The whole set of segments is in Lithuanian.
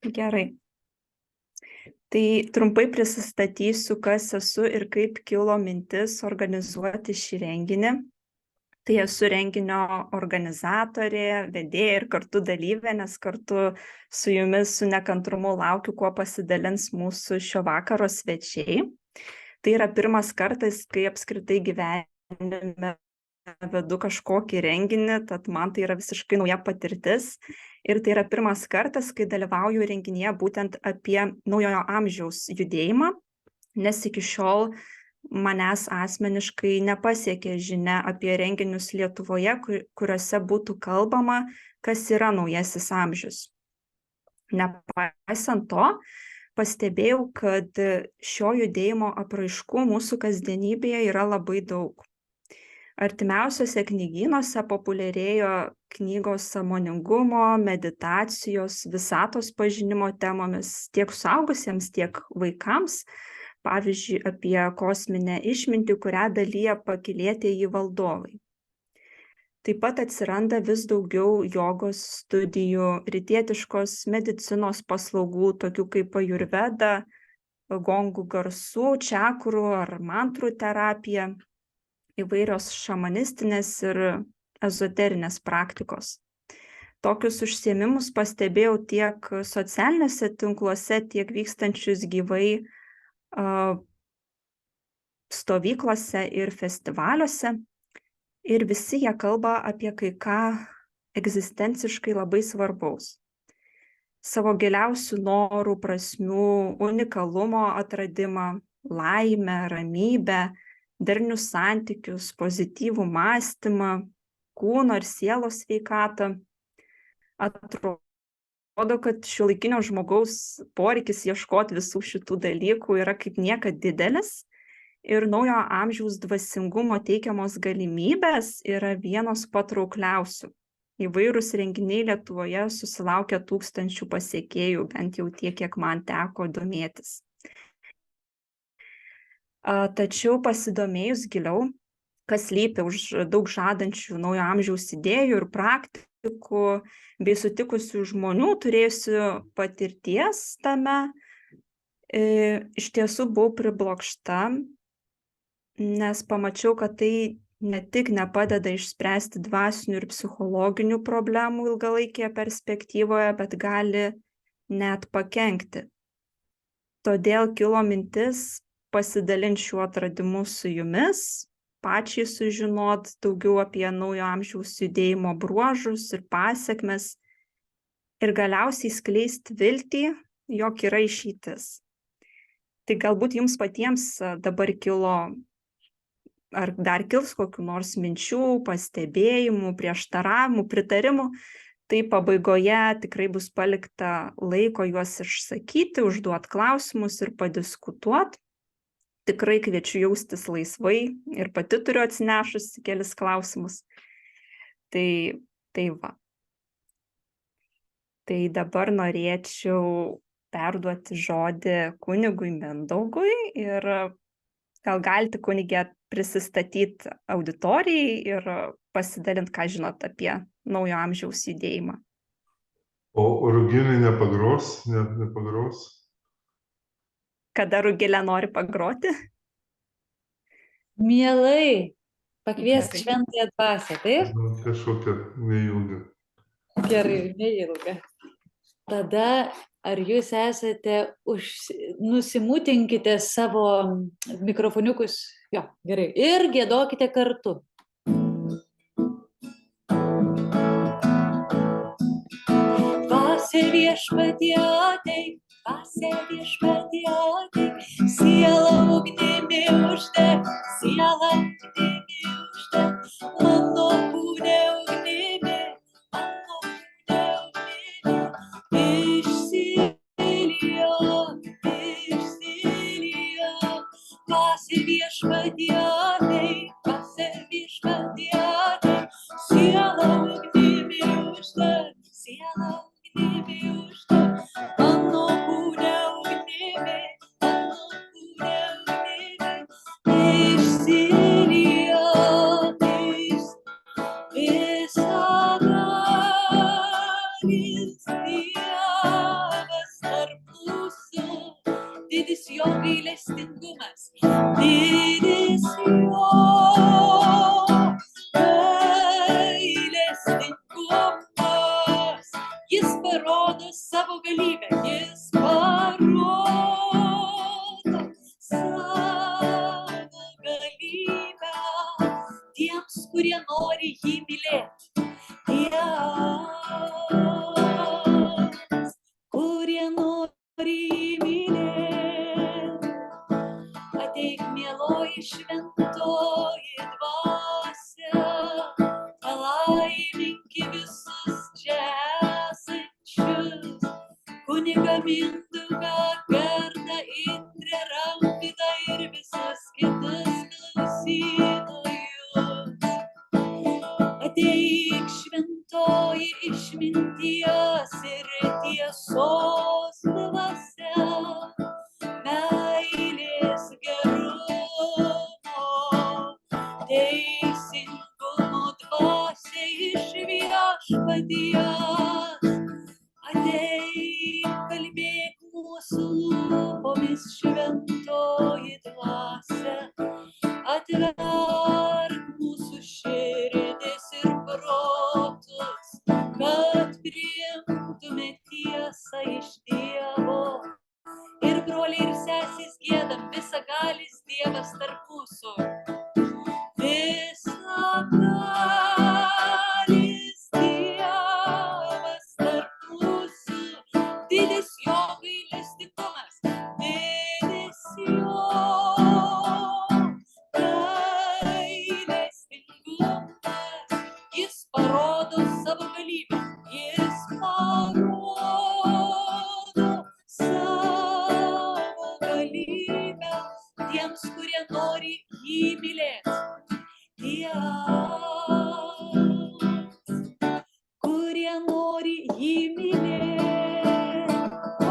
Gerai. Tai trumpai prisistatysiu, kas esu ir kaip kilo mintis organizuoti šį renginį. Tai esu renginio organizatorė, vedėja ir kartu dalyvė, nes kartu su jumis su nekantrumu laukiu, kuo pasidalins mūsų šio vakaro svečiai. Tai yra pirmas kartas, kai apskritai gyvenime vedu kažkokį renginį, tad man tai yra visiškai nauja patirtis. Ir tai yra pirmas kartas, kai dalyvauju renginyje būtent apie naujojo amžiaus judėjimą, nes iki šiol manęs asmeniškai nepasiekė žinia apie renginius Lietuvoje, kuriuose būtų kalbama, kas yra naujasis amžius. Nepaisant to, pastebėjau, kad šio judėjimo apraiškų mūsų kasdienybėje yra labai daug. Artimiausiuose knygynuose populiarėjo knygos sąmoningumo, meditacijos, visatos pažinimo temomis tiek suaugusiems, tiek vaikams, pavyzdžiui, apie kosminę išmintį, kurią dalyja pakylėtieji valdovai. Taip pat atsiranda vis daugiau jogos studijų, rytietiškos medicinos paslaugų, tokių kaip ajurveda, gongų garsų, čakrų ar mantrų terapija, įvairios šamanistinės ir ezoterinės praktikos. Tokius užsiėmimus pastebėjau tiek socialiniuose tinkluose, tiek vykstančius gyvai stovyklose ir festivaliuose. Ir visi jie kalba apie kai ką egzistenciškai labai svarbaus. Savo giliausių norų, prasmių, unikalumo atradimą, laimę, ramybę, darnius santykius, pozityvų mąstymą, kūno ir sielos sveikatą. Atrodo, kad šiuolaikinio žmogaus poreikis ieškoti visų šitų dalykų yra kaip niekad didelis ir naujo amžiaus dvasingumo teikiamos galimybės yra vienos patraukliausių. Įvairūs renginiai Lietuvoje susilaukia tūkstančių pasekėjų, bent jau tiek, kiek man teko domėtis. Tačiau pasidomėjus giliau, kas slypi už daug žadančių naujo amžiaus idėjų ir praktikų, bei sutikusių žmonių turėjusių patirties tame, iš tiesų buvau priblokšta, nes pamačiau, kad tai ne tik nepadeda išspręsti dvasinių ir psichologinių problemų ilgalaikėje perspektyvoje, bet gali net pakenkti. Todėl kilo mintis pasidalinti šiuo atradimu su jumis, pačiai sužinot daugiau apie naujo amžiaus judėjimo bruožus ir pasekmes ir galiausiai skleisti viltį, jog yra išeitis. Tai galbūt jums patiems dabar kilo ar dar kils kokių nors minčių, pastebėjimų, prieštaravimų, pritarimų, tai pabaigoje tikrai bus palikta laiko juos išsakyti, užduoti klausimus ir padiskutuoti. Tikrai kviečiu jaustis laisvai ir pati turiu atsinešusi kelis klausimus. Tai va. Tai dabar norėčiau perduoti žodį kunigui Mindaugui ir gal galite kunige prisistatyti auditorijai ir pasidalinti, ką žinot apie naujo amžiaus judėjimą. O Rugilė nepagros? Nepagros? Kada Rugilė nori pagroti? Mielai, pakviesti šventąją dvasią, taip? Kažkokia neilga. Gerai, neilga. Tada ar jūs esate, nusimutinkite savo mikrofoniukus, jo, gerai, ir giedokite kartu. Dvasia viešpatie ateik, dvasia viešpatie ateik, siela ugnimi uždek, siela ugnimi uždek, mano kūne ugnimi, mano kūne ugnimi, išsilieja, dvasia viešpatie ateik, dvasia viešpatie ateik, siela ugnimi uždek, siela ugnimi uždek, mano kūne ugnimi, išsilieja visagalis Dievas. gailestingumas, didis jo gailestingumas. Jis parodo savo galybę, jis parodo savo galybę tiems, kurie nori jį mylėti. Tiems, kurie nori jį mylėti. Ateik, mieloji šventoji dvasia, palaiminki visus čia esančius, kunigą Mindaugą, Gerdą, Indrę, Ramvydą ir visus kitus klausytojus. Ateik, šventoji išminties ir tiesos dvasia, meilės, gerumo, teisingumo dvasia iš Viešpaties. Ateik, kalbėk mūsų lūpomis, šventoji dvasia, atverk mūsų širdis ir protus, kad priimtume tiesą iš Dievo. Ir broliai ir sesės giedam, visagalis Dievas tarp mūsų. Visagalis Dievas tarp mūsų, didis jo gailestingumas, didis jo gailestingumas. Jis parodo savo galybę, jis parodo savo galybę tiems, kurie nori jį mylėti. Tiems, kurie nori jį mylėti. O,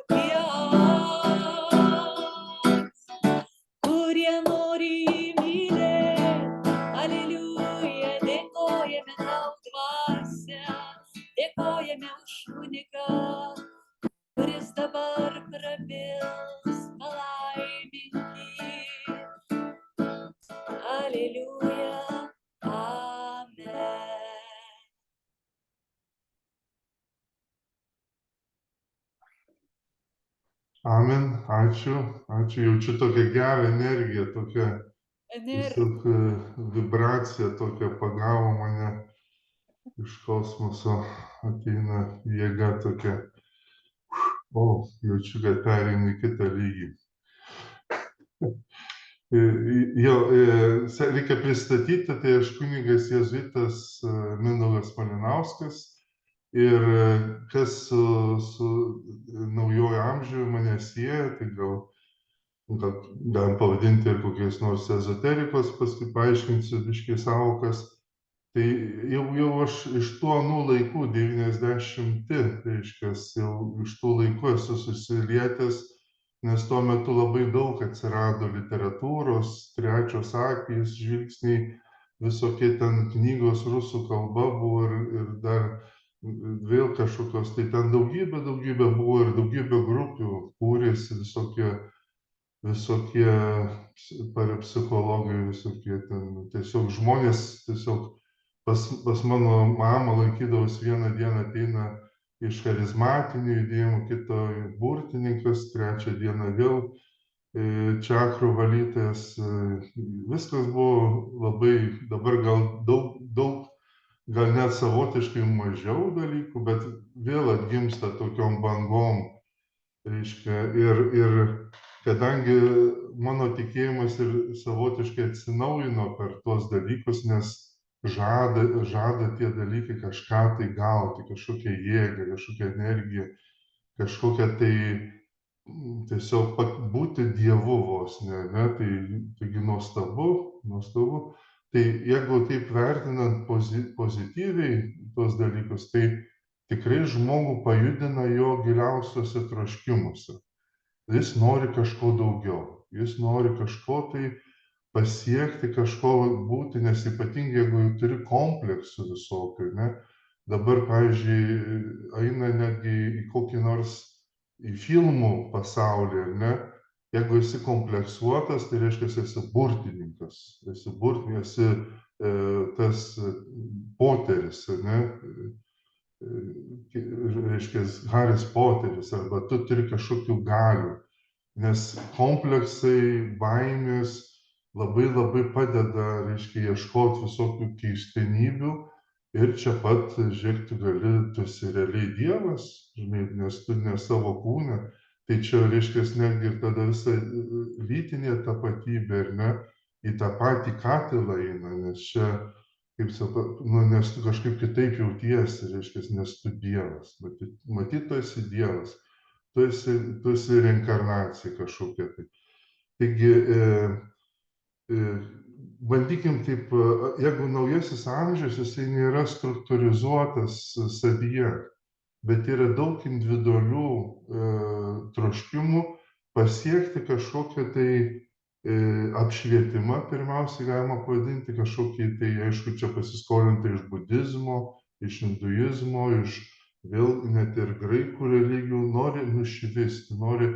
tiems, kurie nori jį mylėti. Aleliuja, dėkojame tau, dvasia, dėkojame už kunigą, kuris dabar prabils, palaiminki. Aleliuja, amen. Amen, ačiū, jaučiu tokią gerą energiją, tokią tiesiog vibraciją, tokią pagavo mane iš kosmoso, ateina jėga tokia. O, jaučiu, kad pereinu į kitą lygį. Jo, reikia pristatyti, tai aš kunigas jėzuitas Mindaugas Malinauskas ir kas su naujojo amžiumi mane sieja, tai gal galim pavadinti ir kokiais nors ezoterikos, paskui paaiškinsiu biškį sąvokas. Tai jau aš iš tų anų laikų, 90-ti, reiškia, jau iš tų laikų esu susilietęs, nes tuo metu labai daug atsirado literatūros, trečios akys, žvilgsniai, visokie ten knygos rusų kalba buvo ir dar vėl kažkokios, tai ten daugybė buvo ir daugybė grupių kūrėsi, visokie parapsichologai, visokie ten, tiesiog žmonės, tiesiog pas mano mamą lankydavos vieną dieną ateina iš charizmatinių judėjimų, kito burtininkas, trečią dieną vėl čakrų valytojas. Viskas buvo labai, dabar gal daug, gal net savotiškai mažiau dalykų, bet vėl atgimsta tokiom bangom. Reiškia, ir kadangi mano tikėjimas ir savotiškai atsinaujino per tuos dalykus, nes žada tie dalykai kažką tai gauti, kažkokią jėgą, kažkokią energiją, kažkokią tai tiesiog būti Dievu vos, ne? Taigi nuostabu. Tai jeigu taip vertinant pozityviai tuos dalykus, tai tikrai žmogų pajudina jo giliausiuose troškimuose. Jis nori kažko daugiau, jis nori kažko tai pasiekti, kažko būti, nes ypatingai jeigu turi kompleksų visokių, ne? Dabar, pavyzdžiui, eina netgi į kokį nors į filmų pasaulį, ar ne? Jeigu esi kompleksuotas, tai reiškia, esi burtininkas, esi tas Poteris, ar ne? Reiškia, Haris Poteris, arba tu turi kažkokių galių, nes kompleksai, baimės labai padeda, reiškia, ieškoti visokių keistenybių ir čia pat, žiūrėk, tu esi realiai Dievas, žinai, nes tu ne savo kūne, tai čia, reiškia, netgi ir tada visa lytinė tapatybė, ar ne, į tą patį katilą eina, nes čia, kaip sakau, nes tu kažkaip kitaip jautiesi, reiškia, nes tu Dievas, matyt, tu esi Dievas, tu esi reinkarnacija kažkokia. Taigi, bandykim taip, jeigu naujasis amžius, jisai nėra struktūrizuotas savyje, bet yra daug individualių troškimų pasiekti kažkokią tai apšvietimą, pirmiausiai galima pavadinti kažkokį, tai aišku, čia pasiskolinta iš budizmo, iš hinduizmo, iš vėl net ir graikų religijų, nori nušvisti, nori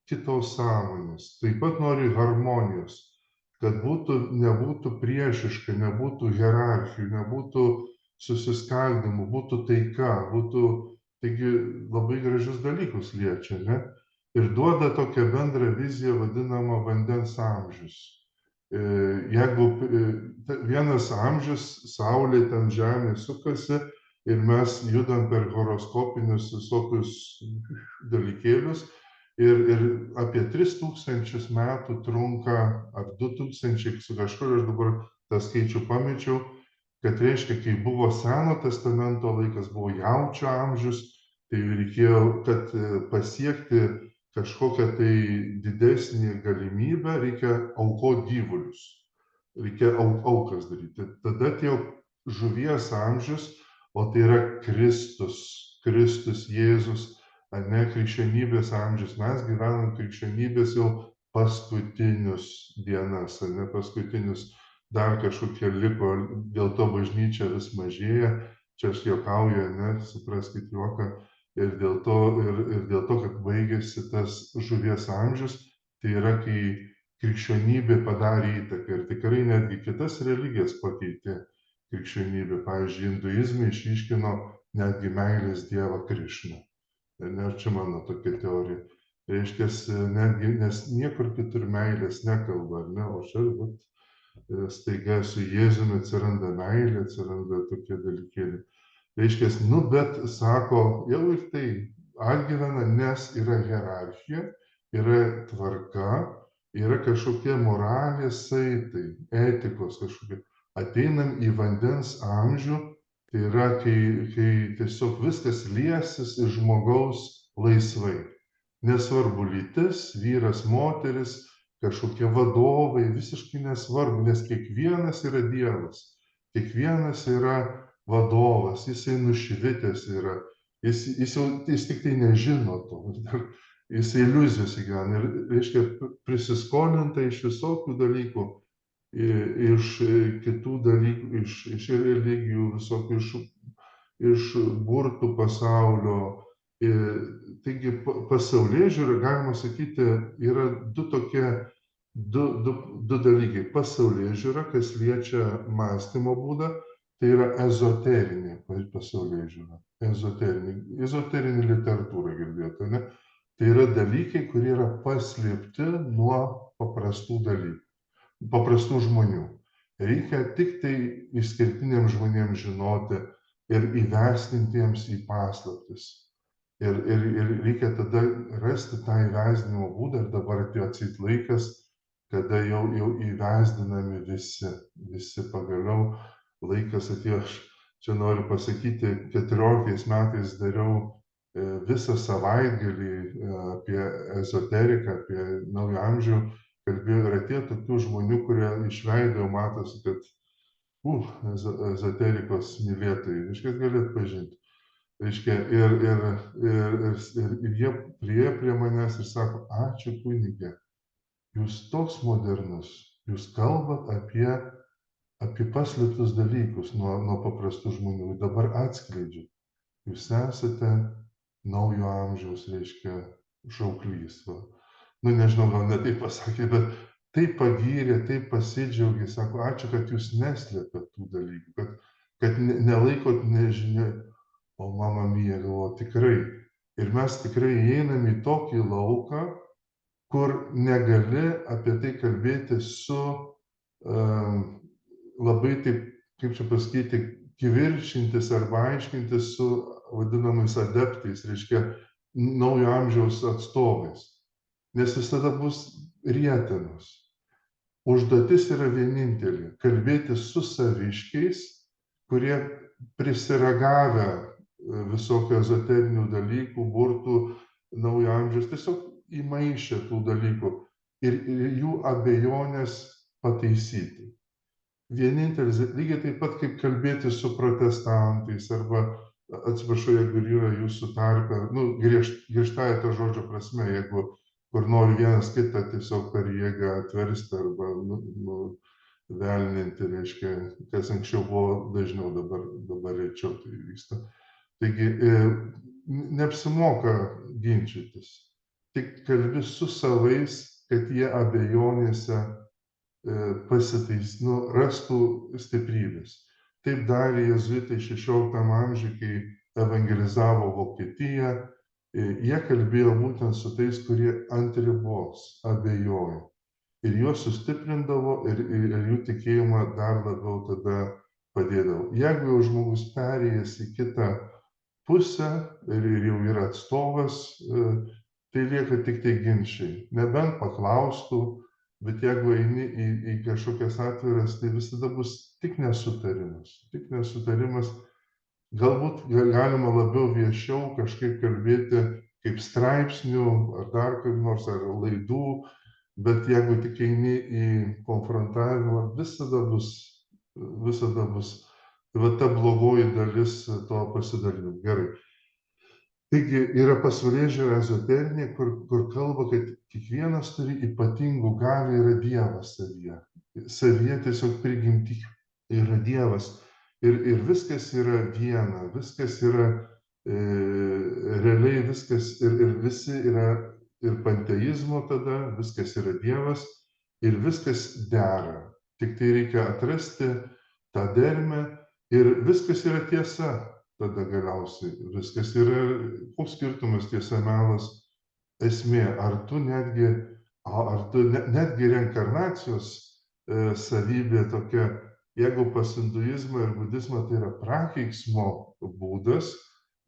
kitos sąmonės, taip pat nori harmonijos, kad nebūtų priešiška, nebūtų hierarchijų, nebūtų susiskaldimų, būtų taika, taigi labai gražius dalykus liečia, ne? Ir duoda tokią bendrą viziją vadinamą vandens amžius. Jeigu vienas amžius, Saulė ten Žemė sukasi ir mes judam per horoskopinius visokius dalykėlius ir apie 3000 metų trunka, ar 2000 su kažkur, aš dabar tą skaičių pamečiau, kad reiškia, kai buvo Seno testamento laikas, buvo jaučio amžius, tai reikėjo, kad pasiekti kažkokią tai didesnį galimybę, reikia aukoti gyvulius, reikia aukas daryti. Tada atėjo žuvies amžius, o tai yra Kristus, Jėzus, ne krikščionybės amžius. Mes gyvenam krikščionybės jau paskutinius dienas, ne paskutinius, dar kažkokie liko, dėl to bažnyčia vis mažėja. Čia aš juokauju, ne, supraskit juoką. Ir dėl to, kad baigėsi tas žuvies amžius, tai yra, kai krikščionybė padarė įtaką ir tikrai netgi kitas religijas pakeitė krikščionybė. Pavyzdžiui, hinduizme išryškino netgi meilės dievą Krišną. Ne, čia mano tokia teorija. Reiškia, netgi, nes niekur kitur meilės nekalba, ne, o čia staiga su Jėzumi atsiranda meilė, atsiranda tokie dalykėliai. Reiškia, bet sako, jau ir tai atgyvena, nes yra hierarchija, yra tvarka, yra kažkokie moralės saitai, etikos kažkokie. Ateinam į vandens amžių, tai yra, kai tiesiog viskas liesis iš žmogaus laisvai. Nesvarbu lytis, vyras, moteris, kažkokie vadovai, visiškai nesvarbu, nes kiekvienas yra Dievas, kiekvienas yra vadovas, jisai nušvitęs yra, jis tik tai nežino to, jis iliuzijose gyvena ir, reiškia, prisiskolinta iš visokių dalykų, iš kitų dalykų, iš religijų, visokių iš burtų pasaulio. Taigi pasaulėžiūra, galima sakyti, yra du dalykai. Pasaulėžiūra, kas liečia mąstymo būdą, tai yra ezoterinė pasaulėžiūra, ezoterinė literatūra, girdėjote, ne? Tai yra dalykai, kurie yra paslėpti nuo paprastų dalykų, paprastų žmonių. Reikia tik tai išskirtiniams žmonėms žinoti ir įvesdintiems į paslaptis. Ir reikia tada rasti tą įvesdinimo būdą ir dabar atėjo atseit laikas, kada jau įvesdinami visi pagaliau. Laikas atėjo, aš čia noriu pasakyti, 14 metais dariau visą savaitgalį apie ezoteriką, apie naują amžių, kalbėjau ir atėjo tokių žmonių, kurie iš veido matosi, kad ezoterikos mylėtojai, reiškia, gali atpažinti. Reiškia, ir jie priėjo prie manęs ir sako, ačiū kunige, jūs toks modernus, jūs kalbat apie paslėptus dalykus nuo paprastų žmonių. Dabar atskleidžiu. Jūs esate naujo amžiaus, reiškia, šauklys. Va. Nu, nežinau, gal ne taip pasakė, bet taip pagyrė, taip pasidžiaugė, sako, ačiū, kad jūs neslėpėt tų dalykų, kad nelaikot nežinia. O mama mija, galvoju, tikrai. Ir mes tikrai įeinam į tokį lauką, kur negali apie tai kalbėti su labai taip, kaip čia pasakyti, kivirčintis arba aiškintis su vadinamais adeptais, reiškia naujo amžiaus atstovais. Nes visada bus rietenos. Užduotis yra vienintelė - kalbėti su saviškiais, kurie prisiragavę visokių ezoterinių dalykų, burtų, naujo amžiaus, tiesiog įmaišę tų dalykų ir jų abejonės pataisyti. Vienintelis, lygiai taip pat kaip kalbėti su protestantais arba, atsiprašau, jeigu yra jūsų tarpe, nu, griežtąja to žodžio prasme, jeigu kur nori vienas kitą tiesiog per jėgą atversti arba velninti, reiškia, kas anksčiau buvo dažniau, dabar rečiau tai vyksta. Taigi neapsimoka ginčytis, tik kalbi su savais, kad jie abejonėse rastų stiprybės. Taip darė jėzuitai 16 amžiuje, kai evangelizavo Vokietiją. Jie kalbėjo būtent su tais, kurie ant ribos abejojo. Ir juos sustiprindavo ir jų tikėjimą dar labiau tada padėdavo. Jeigu jau žmogus perėjęs į kitą pusę ir jau yra atstovas, tai lieka tik tai ginčiai. Nebent paklaustų, bet jeigu eini į kažkokias atviras, tai visada bus tik nesutarimas. Tik nesutarimas. Galbūt galima labiau viešiau kažkaip kalbėti kaip straipsnių ar dar kaip nors, ar laidų, bet jeigu tik eini į konfrontavimą, visada bus. Va ta blogoji dalis to pasidalinimo. Gerai. Taigi yra pasaulėžiūra ezoterinė, kur kalba, kad kiekvienas turi ypatingų galių, yra Dievas savyje. Savyje tiesiog prigimti yra Dievas. Ir viskas yra viena, viskas yra realiai, viskas ir visi yra ir panteizmo tada, viskas yra Dievas ir viskas dera. Tik tai reikia atrasti tą dermę ir viskas yra tiesa tada galiausiai. Viskas yra, koks skirtumas tiesa, melas, esmė. Ar tu netgi reinkarnacijos savybė tokia. Jeigu pas hinduizmą ir budizmą tai yra prakeiksmo būdas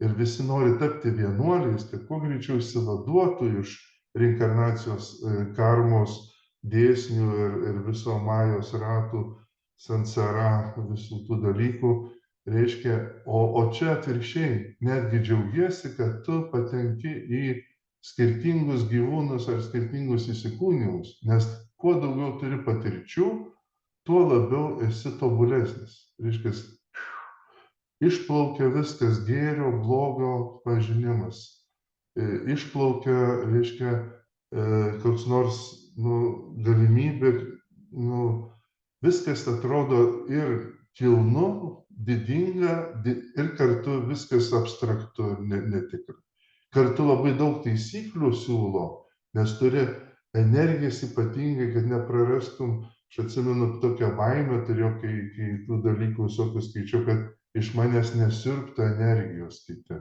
ir visi nori tapti vienuoliais, kad kuo greičiau išsivaduotų iš reinkarnacijos karmos dėsnių ir viso majos ratų, sansara, visų tų dalykų, reiškia, o čia atvirkščiai, netgi džiaugiesi, kad tu patenki į skirtingus gyvūnus ar skirtingus įsikūnimus, nes kuo daugiau turi patirčių, tuo labiau esi tobulesnis. Reiškia, išplaukia viskas gėrio, blogo pažinimas. Išplaukia, reiškia, koks nors galimybė, viskas atrodo ir kilnu, didinga ir kartu viskas abstraktu ir netikra. Kartu labai daug taisyklių siūlo, nes turi energijas ypatingai, kad neprarastum. Aš atsimenu tokią baimę turėjau, kai tų dalykų visokių skaičiau, kad iš manęs nesiurbtų energijos kiti.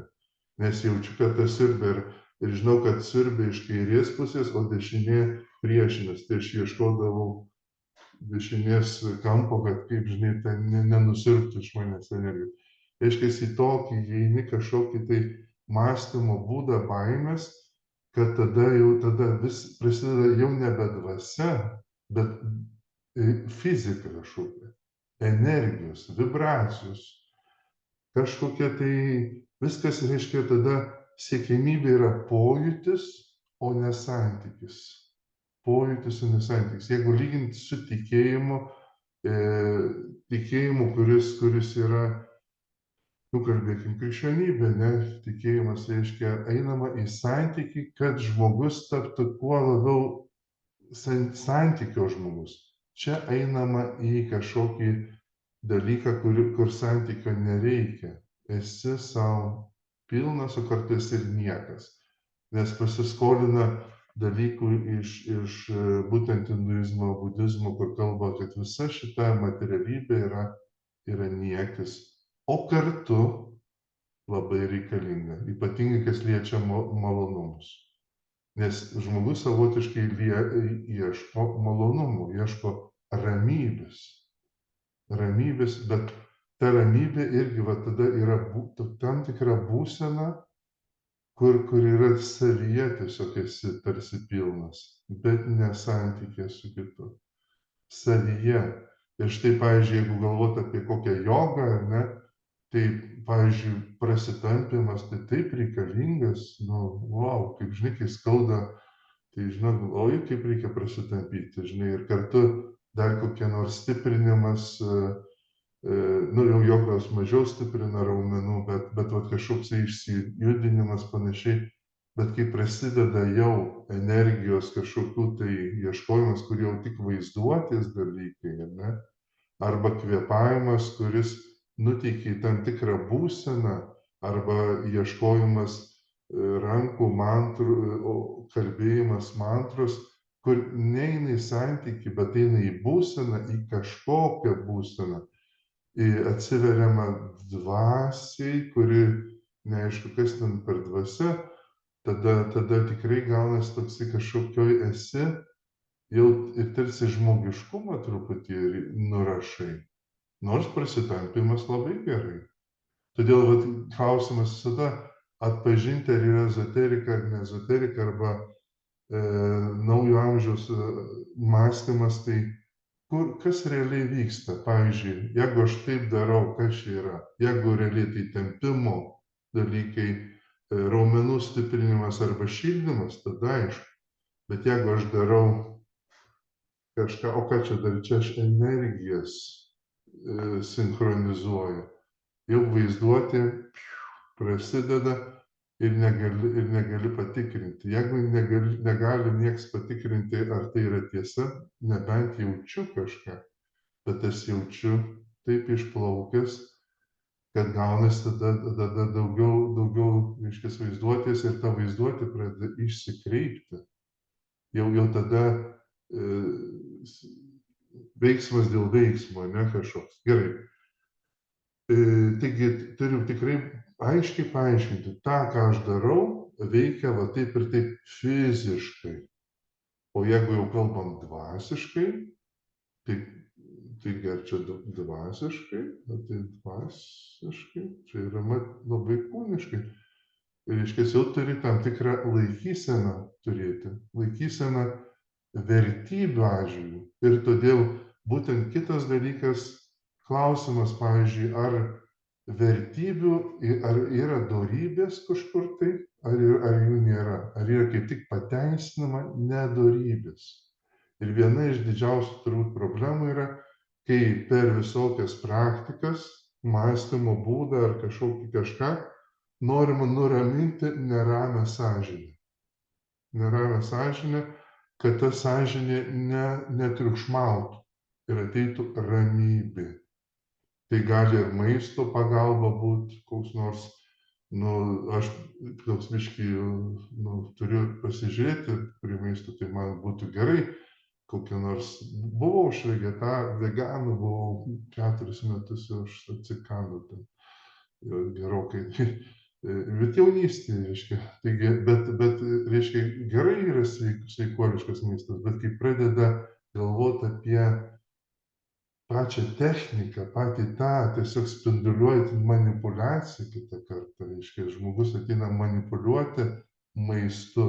Nes jaučiu, kad tas siurbia ir žinau, kad siurbia iš kairės pusės, o dešinė priešinės. Tai aš ieškodavau dešinės kampo, kad kaip žinai, ten nenusiurbtų iš manęs energijos. Reiškia, į tokį įeini kažkokį tai mąstymo būdą baimės, kad tada vis prasideda jau nebe dvasia, bet fizika kažkokia, energijos, vibracijos, kažkokia tai viskas, reiškia, tada siekiamybė yra pojūtis, o ne santykis. Pojūtis, o ne santykis. Jeigu lyginti su tikėjimu, kuris yra, kalbėkim, krikščionybė, ne? Tikėjimas reiškia einama į santykį, kad žmogus taptų kuo labiau santykio žmogus. Čia einama į kažkokį dalyką, kur santykio nereikia. Esi savo pilnas, o kartu esi ir niekas. nes pasiskolina dalykų iš būtent hinduizmo, budizmo, kur kalba, kad visa šita materialybė yra niekis, o kartu labai reikalinga, ypatingai kas liečia malonumus. Nes žmogus savotiškai ieško malonumų, ieško ramybės. Ramybės, bet ta ramybė irgi va tada yra tam tikra būsena, kur yra savyje tiesiog esi tarsi pilnas, bet ne santykė su kitu. Savyje. Ir štai, pavyzdžiui, jeigu galvot apie kokią jogą, ar ne, tai, pavyzdžiui, prasitampimas, tai taip reikalingas, wow, kaip žinai, kai skauda, tai žinok, oi, kaip reikia prasitampyti, žinai, ir kartu dar kokie nors stiprinimas, jau jogos mažiau stiprina raumenų, bet kažkoks išsijudinimas panašiai, bet kai prasideda jau energijos kažkokių tai ieškojimas, kur jau tik vaizduotės dalykai, ne? Arba kvėpavimas, kuris nuteikia į tam tikrą būseną, arba ieškojimas rankų mantrų, kalbėjimas mantros, kur neina į santykį, bet eina į būseną, į kažkokią būseną. Atsiveriama dvasiai, kuri neaišku, kas ten per dvasia, tada tikrai gaunasi toksai kažkokioj esi, jau ir tarsi žmogiškumą truputį nurašai. Nors prasitampimas labai gerai. Todėl klausimas visada atpažinti, ar yra ezoterika ar ne ezoterika, arba naujo amžiaus mąstymas, tai kas realiai vyksta. Pavyzdžiui, jeigu aš taip darau, kas čia yra? Jeigu realiai tai tempimo dalykai, raumenų stiprinimas arba šildymas, tada aišku. Bet jeigu aš darau kažką, o ką čia dar, čia aš energijas sinchronizuoju. Jau vaizduoti prasideda ir negali patikrinti. Jeigu negali nieks patikrinti, ar tai yra tiesa, nebent jaučiu kažką, bet aš jaučiu taip išplaukęs, kad gaunasi tada daugiau reiškia vaizduotės ir ta vaizduotė pradeda išsikreipti. Jau tada veiksmas dėl veiksmo, ne kažkoks. Gerai. Taigi turiu tikrai aiškiai paaiškinti, tą, ką aš darau, veikia va taip ir taip fiziškai. O jeigu jau kalbam dvasiškai, tai ar čia dvasiškai, tai dvasiškai, čia yra labai kūniškai. Reiškia, jau turi tam tikrą laikyseną turėti, laikyseną vertybių atžvilgiu. Ir todėl būtent kitas dalykas, klausimas, pavyzdžiui, ar vertybių, ar yra dorybės kažkur tai, ar jų nėra, ar yra kaip tik pateisinama nedorybės. Ir viena iš didžiausių turbūt problemų yra, kai per visokias praktikas, mąstymo būdą ar kažką, norima nuraminti neramę sąžinę. Neramę sąžinę, kad ta sąžinė netriukšmautų ir ateitų ramybė. Tai gali ir maisto pagalba būti, koks nors, aš toks biškį turiu pasižiūrėti prie maisto, tai man būtų gerai, kokia nors, buvau aš veganų, buvau 4 metus, aš atsikandau ten, gerokai, bet jaunystė, reiškia, taigi, bet, reiškia, gerai yra sveikuoliškas maistas, bet kai pradeda galvoti apie pačią techniką, patį tą, tiesiog spinduliuojant manipuliaciją kitą kartą. Reiškia, žmogus ateina manipuliuoti maistu,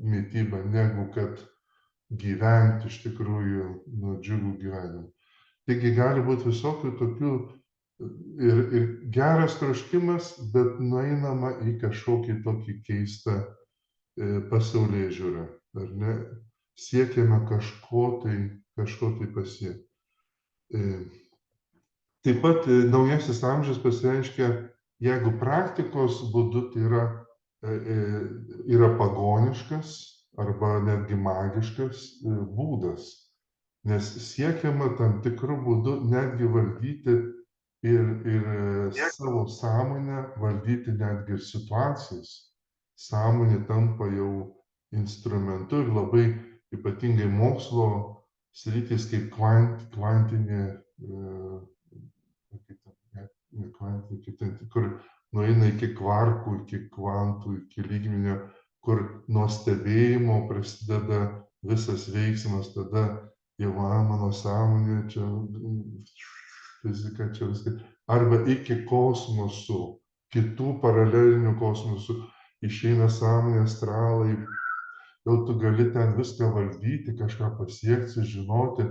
mitybą, negu kad gyventi iš tikrųjų džiugų gyvenimą. Taigi gali būti visokių tokių ir geras troškimas, bet nueinama į kažkokį tokį keistą pasaulėžiūrą, ar ne? Siekiame kažko tai pasiekti. Taip pat naujasis amžius pasireiškia, jeigu praktikos būdu tai yra pagoniškas arba netgi magiškas būdas, nes siekiama tam tikrų būdų netgi valdyti ir savo sąmonę, valdyti netgi situacijas, sąmonė tampa jau instrumentu ir labai ypatingai mokslo sritys kaip kvantinė, ne kvantinė, kur nueina iki kvarkų, iki kvantų, iki lygmenio, kur nuo stebėjimo prasideda visas veiksmas, tada jau mano sąmonė, čia fizika, čia viskas. Arba iki kosmosų, kitų paralelinių kosmosų, išeina sąmonės astralai, jau tu gali ten viską valdyti, kažką pasiekti, sužinoti.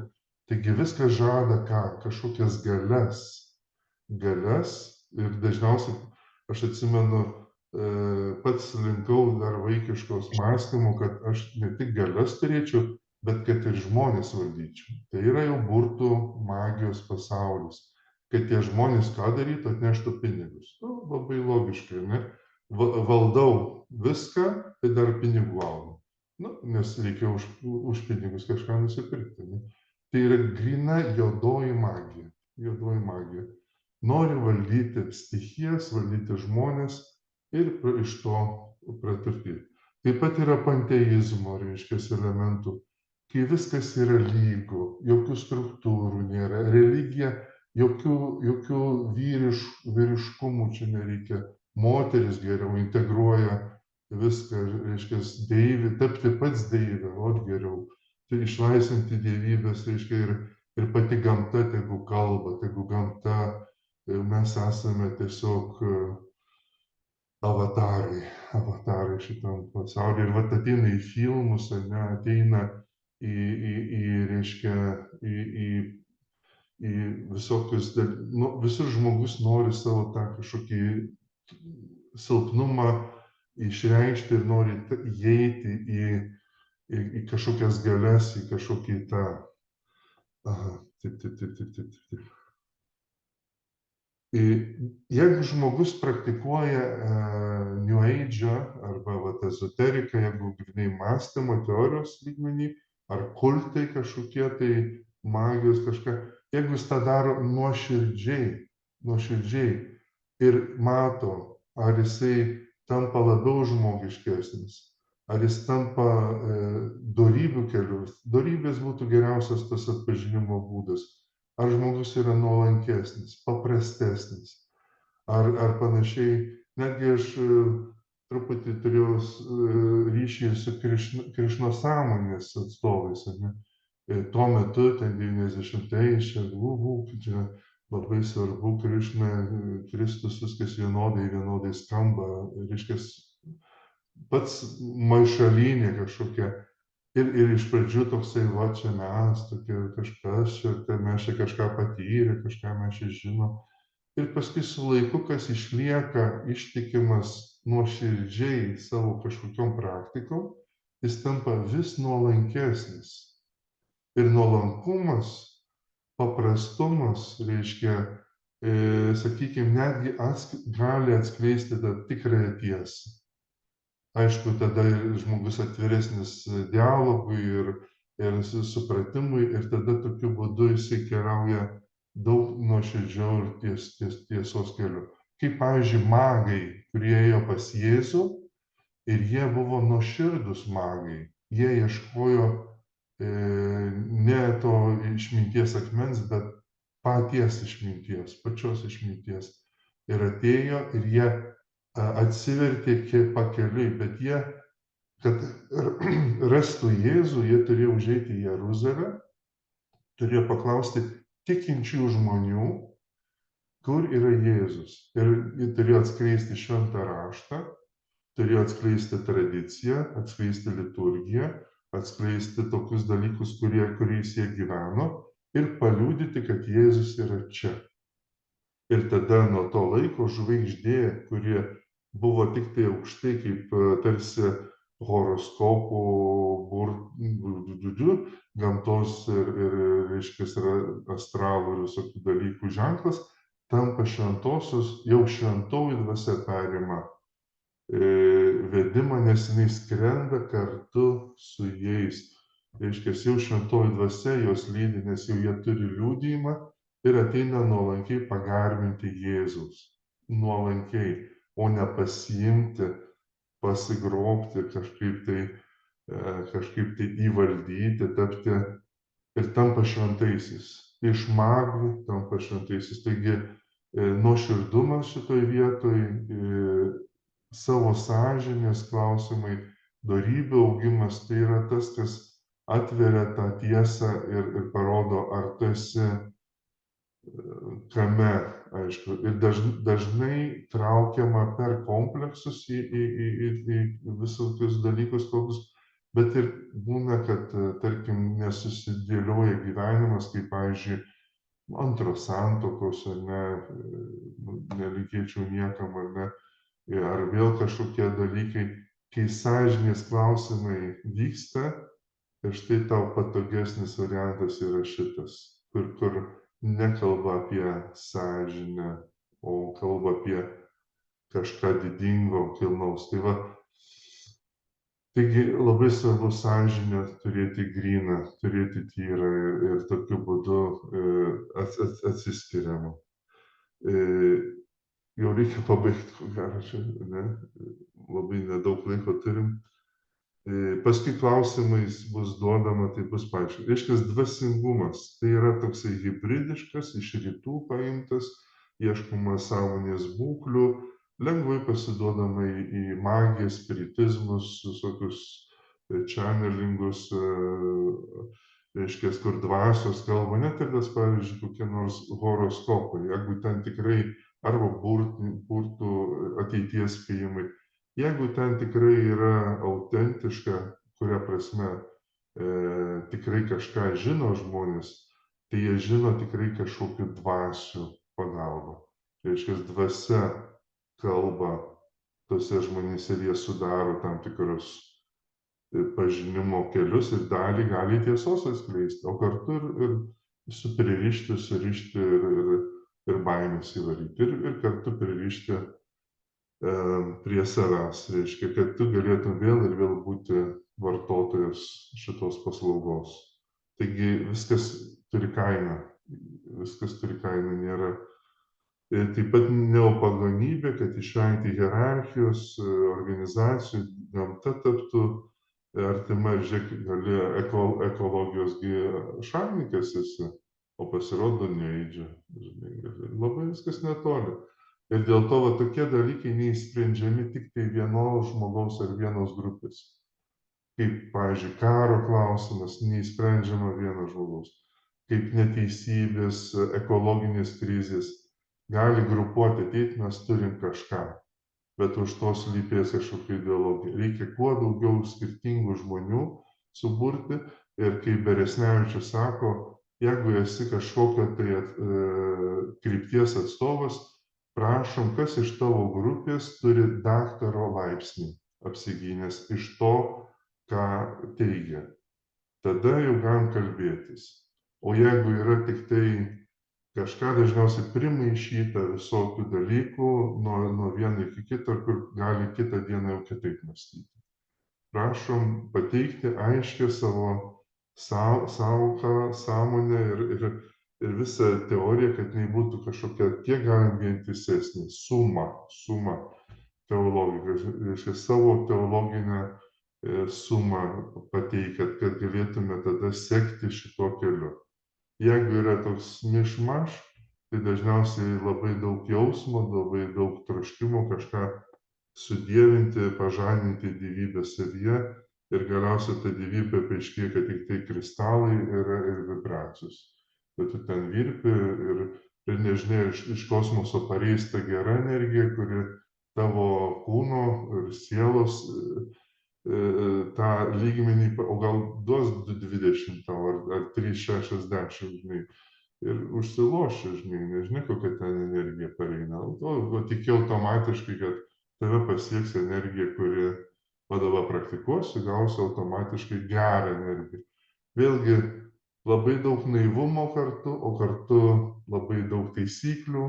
Taigi viskas žada ką? Kažkokias galias. Galias ir dažniausiai, aš atsimenu, pats linkau dar vaikiškos mąstymo, kad aš ne tik galias turėčiau, bet kad ir žmonės valdyčiau. Tai yra jau burtų magijos pasaulis. Kad tie žmonės ką darytų, atneštų pinigus. Labai logiškai, ne? Valdau viską, tai dar pinigų gaunu. Nes reikia už pinigus kažką nusipirkti. Ne? Tai yra grina juodoji magija. Juodoji magija. Nori valdyti stichijas, valdyti žmonės ir iš to praturtėti. Taip pat yra panteizmo, reiškia, elementų. Kai viskas yra lygu, jokių struktūrų nėra, religija, jokių vyriškumų čia nereikia. Moteris geriau integruoja viską, reiškia, deivė, tapti pats deivė, geriau. Tai išlaisvinti dievybės, reiškia, ir pati gamta tegu kalba, tegu gamta, mes esame tiesiog avatarai šitam pasaulyje. Ir vat ateina į filmus, ne, ateina reiškia, į visokius, visur žmogus nori savo tą kažkokį silpnumą išreikšti ir nori įeiti į kažkokias galias, į kažkokį tą... Taip. Jeigu žmogus praktikuoja New Age arba ezoteriką, jeigu grynai mąstymo teorijos lygmenį, ar kultai kažkokie, tai magijos kažką, jeigu jis tą daro nuoširdžiai ir mato, ar jisai tampa labiau žmogiškesnis, ar jis tampa dorybių keliu. Dorybės būtų geriausias tas atpažinimo būdas. Ar žmogus yra nuolankesnis, paprastesnis, ar panašiai. Netgi aš truputį turėjau ryšį su Krišnos sąmonės atstovais. Ne? Tuo metu, ten 90-ais, čia labai svarbu, Krišna, Kristus, viskas vienodai skamba, reiškia, pats maišalinė kažkokia. Ir iš pradžių toksai, va čia mes, tokie kažkas, mes čia kažką patyrė, kažką mes čia žinom. Ir paskui su laiku, kas išlieka ištikimas nuoširdžiai savo kažkokiom praktikom, jis tampa vis nuolankesnis. Ir nuolankumas, paprastumas, reiškia, sakykime, netgi gali atskleisti tą tikrąją tiesą. Aišku, tada žmogus atviresnis dialogui ir supratimui ir tada tokiu būdu jisai keliauja daug nuoširdžiau ir tiesos keliu. Kaip, pavyzdžiui, magai, kurie ėjo pas Jėzų ir jie buvo nuoširdus magai. Jie ieškojo ne to išminties akmens, bet paties išminties, pačios išminties. Ir atėjo ir jie atsivertė pakeliui, bet jie, kad rastų Jėzų, jie turėjo užeiti į Jeruzalę, turėjo paklausti tikinčių žmonių, kur yra Jėzus. Ir jie turėjo atskleisti šventą raštą, turėjo atskleisti tradiciją, atskleisti liturgiją, atskleisti tokius dalykus, kuriais jie gyveno ir paliudyti, kad Jėzus yra čia. Ir tada nuo to laiko žvaigždė, kurie buvo tik tai aukštai, kaip tarsi horoskopų, gamtos ir reiškia, astralų ir visokių dalykų ženklas, tampa šventosios, jau šventoji dvasia perima vedimą, nes jinai skrenda kartu su jais. Reiškia, jau šventoji dvasia jos lydi, nes jau jie turi liudijimą ir ateina nuolankiai pagarbinti Jėzaus. Nuolankiai, o ne pasiimti pasigrobti, kažkaip tai įvaldyti, tapti ir tampa šventaisiais. Iš magų tampa šventaisiais. Taigi nuoširdumas šitoj vietoj, savo sąžinės klausimai, dorybių augimas, tai yra tas, kas atveria tą tiesą ir parodo, ar tu esi kame, aišku, ir dažnai traukiama per kompleksus į visokius dalykus tokius, bet ir būna, kad, tarkim, nesusidėlioja gyvenimas, kaip, pavyzdžiui, antros santuokos, ar ne, nelinkėčiau niekam, ar ne, ar vėl kažkokie dalykai, kai sąžinės klausimai vyksta, ir štai tau patogesnis variantas yra šitas, kur nekalba apie sąžinę, o kalba apie kažką didingo, kilnaus. Tai va, taigi labai svarbu sąžinę turėti gryną, turėti tyrą ir tokiu būdu atsiskiriama. Jau reikia pabaigti, ko gero, čia, ne? Labai nedaug laiko turim. Paskui klausimais bus duodama, tai bus paaiškinta. Reiškia, dvasingumas tai yra toksai hibridiškas, iš rytų paimtas, ieškoma sąmonės būklių, lengvai pasiduodama į magiją, spiritizmus, visokius channelingus, reiškia, kur dvasios kalba, net ir tas, pavyzdžiui, kokie nors horoskopai, jeigu ten tikrai arba burtų ateities spėjimai. Jeigu ten tikrai yra autentiška, kuria prasme tikrai kažką žino žmonės, tai jie žino tikrai kažkokių dvasių pagalbą. Tai reiškia, dvasia kalba tose žmonėse ir jie sudaro tam tikrus pažinimo kelius ir dalį gali tiesos atskleisti, o kartu ir pririšti, surišti ir baimės įvaryti ir kartu pririšti prie savęs, reiškia, kad tu galėtum vėl ir vėl būti vartotojas šitos paslaugos. Taigi viskas turi kainą, nėra. Taip pat neopagonybė, kad išvengti hierarchijos, organizacijų, gamta taptų artima, ir žiūrėk, gali ekologijos šalininkas esi, o pasirodo neįdžia. Labai viskas netoli. Ir dėl to va, tokie dalykai neįsprendžiami tik tai vienos žmogaus ar vienos grupės. Kaip, pavyzdžiui, karo klausimas neįsprendžiama vieno žmogaus. Kaip neteisybės, ekologinės krizės. Gali grupuoti ateiti, mes turim kažką, bet už to slypės kažkokia ideologija. Reikia kuo daugiau skirtingų žmonių suburti ir kaip Beresnevičius sako, jeigu esi kažkokio tai krypties atstovas, prašom, kas iš tavo grupės turi daktaro laipsnį apsigynęs iš to, ką teigia. Tada jau galim kalbėtis. O jeigu yra tik tai kažką dažniausiai primaišyta visokių dalykų nuo vieno iki kito, kur gali kitą dieną jau kitaip mąstyti. Prašom pateikti aiškę savo sąmonę ir visą teoriją, kad jinai būtų kažkokia kiek galim vientisesnė, suma teologija, reiškia savo teologinę sumą pateikiat, kad galėtume tada sekti šituo keliu. Jeigu yra toks mišmaš, tai dažniausiai labai daug jausmo, labai daug troškimo kažką sudievinti, pažadinti gyvybę savyje ir galiausiai ta gyvybė paaiškėja, kad tik tai kristalai yra ir vibracijos. Bet tu ten virpi ir nežinai, iš kosmoso pareis ta gera energija, kuri tavo kūno ir sielos tą lygmenį, o gal duos 220 tau, ar 360, žinai, ir užsiloši, žinai, nežinai, kokia ten energija pareina. O tiki automatiškai, kad tave pasieks energija, kuri vadovą praktikuosi, gausi automatiškai gerą energiją. Vėlgi, labai daug naivumo kartu, o kartu labai daug taisyklių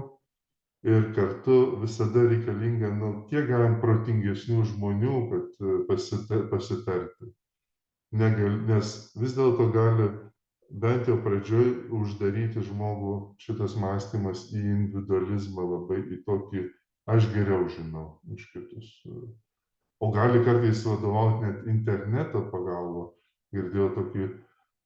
ir kartu visada reikalinga, kiek galim protingesnių žmonių, kad pasitarti. Nes vis dėlto gali bent jau pradžioj uždaryti žmogų šitas mąstymas į individualizmą, labai į tokį aš geriau žinau už kitus. o gali kartais vadovauti net interneto pagalba. Girdėjau tokį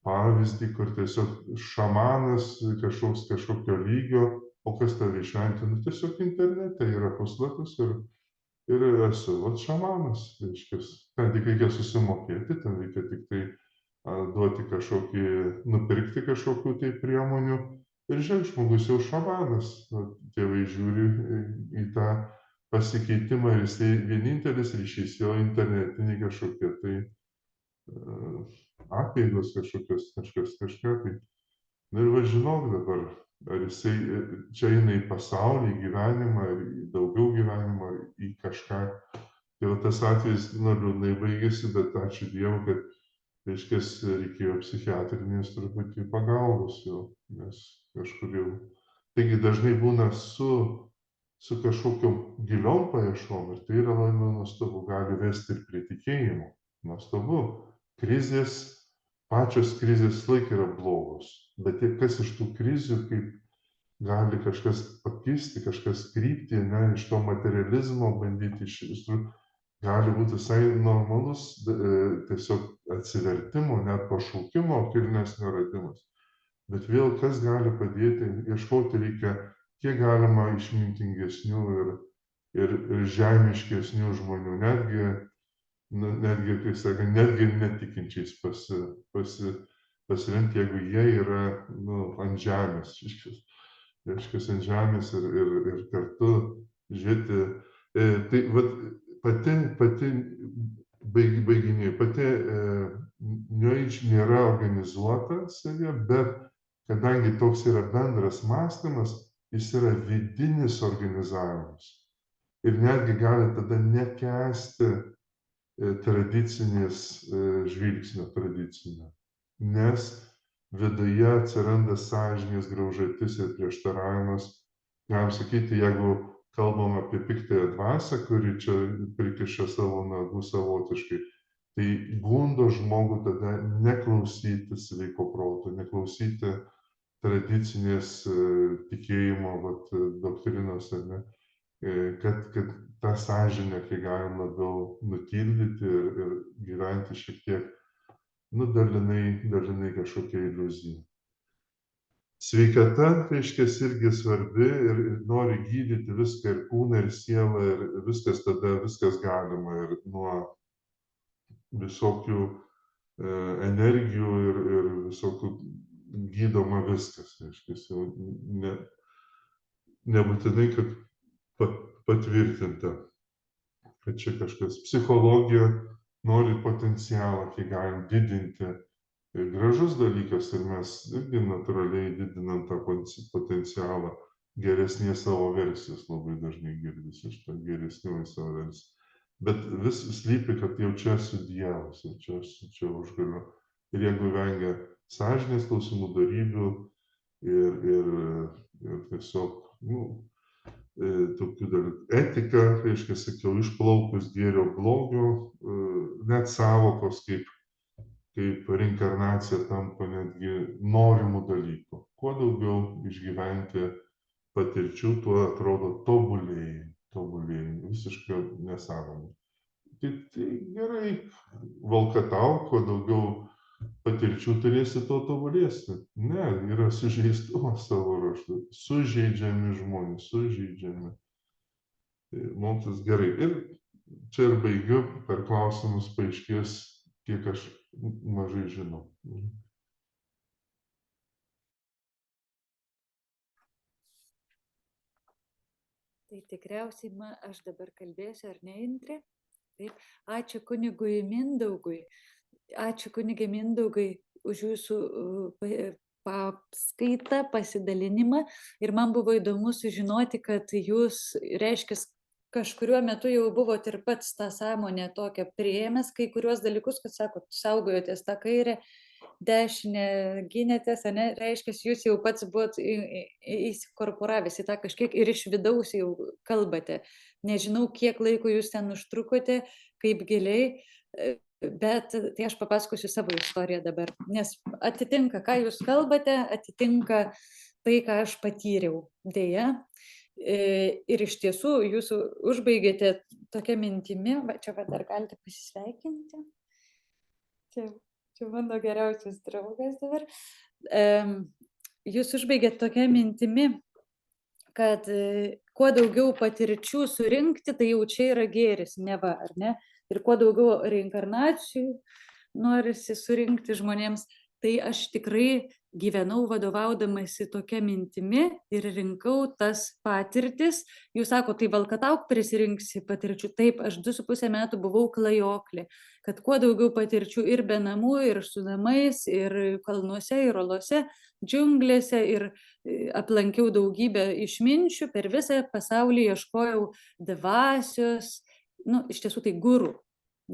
pavyzdį, kur tiesiog šamanas kažkokio lygio, o kas tave išventina, tiesiog internete yra puslapis ir esu vat šamanas, reiškias. Ten tik reikia susimokėti, ten reikia tik tai duoti kažkokį, nupirkti kažkokių tai priemonių ir žiūrėk, žmogus jau šamanas. Tėvai žiūri į tą pasikeitimą ir jisai vienintelis ryšys jo internetiniai kažkokie tai apeigos kažkokios, kažką tai. Na ir va žinok dabar, ar jisai čia eina į pasaulį, į gyvenimą, ar į daugiau gyvenimą, ar į kažką. Tai va tas atvejis, liūdnai baigėsi, bet ačiū Dievui, kad, reiškia, reikėjo psichiatrinės truputį pagalbos jau, nes kažkur jau. Taigi dažnai būna su kažkokiom giliom paieškom ir tai yra labai nuostabu, gali vesti ir prie tikėjimo. Nuostabu. Krizės, pačios krizės laik yra blogos, bet kas iš tų krizių, kaip gali kažkas pakisti, kažkas krypti, ne, iš to materializmo bandyti gali būti visai normalus tiesiog atsivertimo, net pašaukimo kilnesnio radimas. Bet vėl kas gali padėti, ieškoti reikia kiek galima išmintingesnių ir žemiškesnių žmonių, netgi, kai sakė, netgi netikinčiais pasirinkti, jeigu jie yra ant žemės, reiškia, ant žemės ir kartu žiūrėti. Tai vat, pati baiginiai, pati New Age nėra organizuota savie, bet kadangi toks yra bendras mąstymas, jis yra vidinis organizavimas. Ir netgi gali tada nekęsti tradicinės žvilgsnio tradicinio, nes viduje atsiranda sąžinės graužatis ir prieštaravimas. Galim sakyti, jeigu kalbam apie piktąją dvasią, kuri čia prikiša savo nagų savotiškai, tai gundo žmogų tada neklausyti sveiko proto, neklausyti tradicinės tikėjimo doktrinos, ar ne? Kad tą sąžinę kiek galima labiau nutildyti ir gyventi šiek tiek, dalinai kažkokia iliuzija. Sveikata, reiškia, irgi svarbi ir nori gydyti viską, ir kūną, ir sielą, ir viskas galima, ir nuo visokių energijų ir visokių gydoma viskas, reiškia, nebūtinai, kad patvirtinta, kad čia kažkas. Psichologija nori potencialą, kiek galim didinti. Ir gražus dalykas ir mes irgi natūraliai didinam tą potencialą. Geresnė savo versijos labai dažnai girdisi iš to geresnioji savo versija. Bet vis slypi, kad jau čia esu Dievas, jau čia užgaliu. Ir jeigu vengia sąžinės klausimų, dorybių ir tiesiog, tokių dalykų. Etika, reiškia, sakiau, išplaukus gėrio blogio, net sąvokos kaip reinkarnacija tampa netgi norimų dalykų. Kuo daugiau išgyventi patirčių, tuo atrodo tobulėjai, visiškai nesąmonė. Tai gerai, valkatau, kuo daugiau patirčių turėsi, to tobulėsi. Ne, yra sužeistumas savo ruožtu. Sužeidžiami žmonės, sužeidžiami. Tai mokslas gerai. Ir čia ir baigiu, per klausimus paaiškės, kiek aš mažai žinau. Tai tikriausiai aš dabar kalbėsiu, ar ne, Indrė? Taip. Ačiū kunigui Mindaugui. Ačiū kunigui Mindaugai už jūsų paskaitą, pasidalinimą. Ir man buvo įdomu sužinoti, kad jūs, reiškia, kažkuriuo metu jau buvot ir pats tą sąmonę tokią priėmęs, kai kuriuos dalykus, kad sakot, saugojotės tą kairę, dešinę gynėtės, ane, reiškia, jūs jau pats buvot įsikorporavęs į tą kažkiek ir iš vidaus jau kalbate. Nežinau, kiek laiko jūs ten užtrukote, kaip giliai, bet tai aš papasakosiu savo istoriją dabar, nes atitinka, ką jūs kalbate, atitinka tai, ką aš patyriau, deja. Ir iš tiesų jūs užbaigėte tokia mintimi, va čia va dar galite pasisveikinti. Čia mano geriausias draugas dabar. Jūs užbaigėt tokia mintimi, kad kuo daugiau patirčių surinkti, tai jau čia yra gėris, neva, ar ne? Ir kuo daugiau reinkarnacijų norisi surinkti žmonėms, tai aš tikrai gyvenau vadovaudamasi tokia mintimi ir rinkau tas patirtis. Jūs sako, tai valkatauk prisirinksi patirčių. Taip, aš 2,5 metų buvau klajoklė, kad kuo daugiau patirčių ir be namų, ir su namais, ir kalnuose, ir olose, džiunglėse, ir aplankiau daugybę išminčių, per visą pasaulį ieškojau dvasios, iš tiesų tai guru,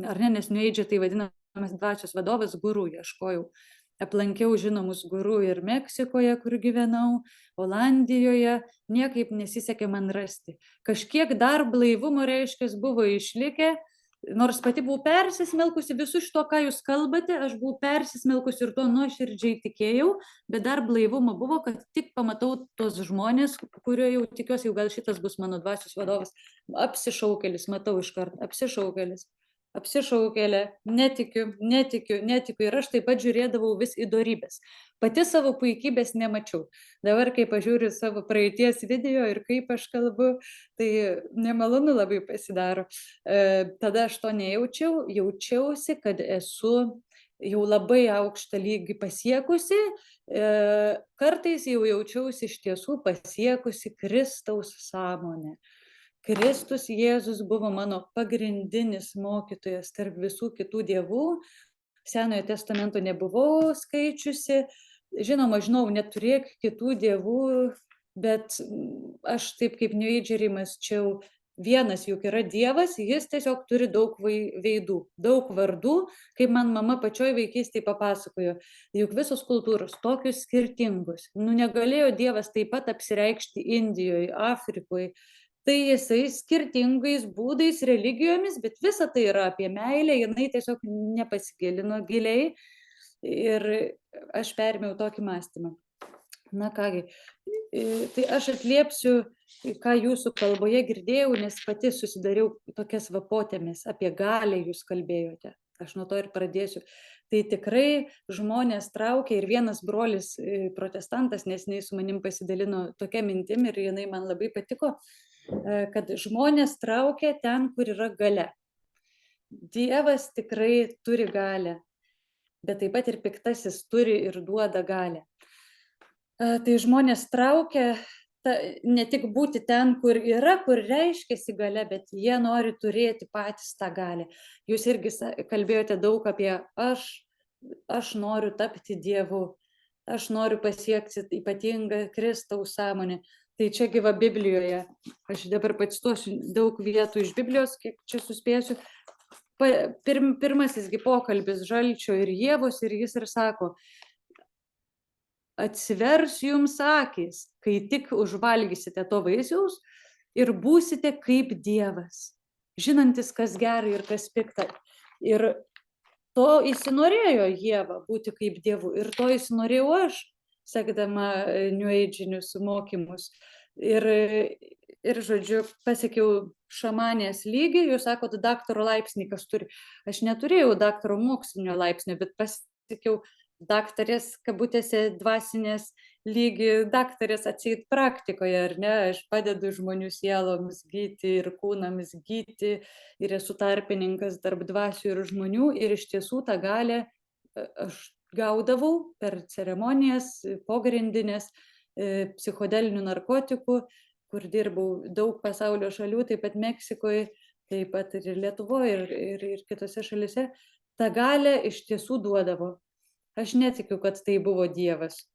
ar ne, nes New Age tai vadinamas dvasios vadovas, guru ieškojau. Aplankiau žinomus guru ir Meksikoje, kur gyvenau, Olandijoje, niekaip nesisekė man rasti. Kažkiek dar blaivumo reiškės buvo išlikę, nors pati buvau persismelkusi visu šito, ką jūs kalbate, aš buvau persismelkusi ir to nuoširdžiai tikėjau, bet dar blaivumo buvo, kad tik pamatau tos žmonės, kurio jau tikiuosi, jau gal šitas bus mano dvasios vadovas, apsišaukėlis, matau iškart, apsišaukėlė, netikiu ir aš taip pat žiūrėdavau vis į dorybės. Pati savo puikybės nemačiau. Dabar, kai pažiūriu savo praeities video ir kaip aš kalbu, tai nemalonu labai pasidaro. Tada aš to nejaučiau, jaučiausi, kad esu jau labai aukštą lygį pasiekusi, kartais jau jaučiausi iš tiesų pasiekusi Kristaus sąmonę. Kristus Jėzus buvo mano pagrindinis mokytojas tarp visų kitų dievų. Senojo testamento nebuvau skaičiusi. Žinoma, žinau, neturėk kitų dievų, bet aš taip kaip New Ageriai mąsčiau, vienas juk yra dievas, jis tiesiog turi daug veidų, daug vardų, kaip man mama pačioj vaikystėje papasakojo. Juk visos kultūros tokius skirtingus. Negalėjo dievas taip pat apsireikšti Indijoje, Afrikoje. Tai jisai skirtingais būdais, religijomis, bet visa tai yra apie meilę, jinai tiesiog nepasigilino giliai ir aš perėmiau tokį mąstymą. Na kągi, tai aš atliepsiu, ką jūsų kalboje girdėjau, nes pati susidariau tokias potėmes, apie galią jūs kalbėjote. Aš nuo to ir pradėsiu. Tai tikrai žmonės traukia ir vienas brolis protestantas, nes jis su manim pasidalino tokia mintim ir jinai man labai patiko, kad žmonės traukia ten, kur yra galia. Dievas tikrai turi galią, bet taip pat ir piktasis turi ir duoda galią. Tai žmonės traukia ne tik būti ten, kur yra, kur reiškiasi galia, bet jie nori turėti patys tą galią. Jūs irgi kalbėjote daug apie aš noriu tapti Dievu, aš noriu pasiekti ypatingą Kristaus sąmonę. Tai čia gyva Biblijoje. Aš dabar pacituosiu daug vietų iš Biblijos, kiek čia suspėsiu. Pirmasis pokalbis Žalčio ir Ievos ir jis ir sako, atsivers jums akys, kai tik užvalgysite to vaisiaus ir būsite kaip Dievas, žinantis, kas gerai ir kas pikta. Ir to įsinorėjo Ieva būti kaip Dievu ir to įsinorėjau aš, sekdama New Age'inius mokymus. Ir žodžiu, pasiekiau šamanės lygį, jūs sakote, daktaro laipsnį kas turi. Aš neturėjau daktaro mokslinio laipsnio, bet pasiekiau daktarės, kabutėse, dvasinės lygį, daktarės atseit praktikoje, ar ne? Aš padedu žmonių sieloms gyti ir kūnams gyti ir esu tarpininkas tarp dvasių ir žmonių ir iš tiesų tą galią aš gaudavau per ceremonijas, pogrindinės, psichodelinių narkotikų, kur dirbau daug pasaulio šalių, taip pat Meksikoje, taip pat ir Lietuvoje, ir kitose šalise. Ta galia iš tiesų duodavo. Aš netikiu, kad tai buvo Dievas,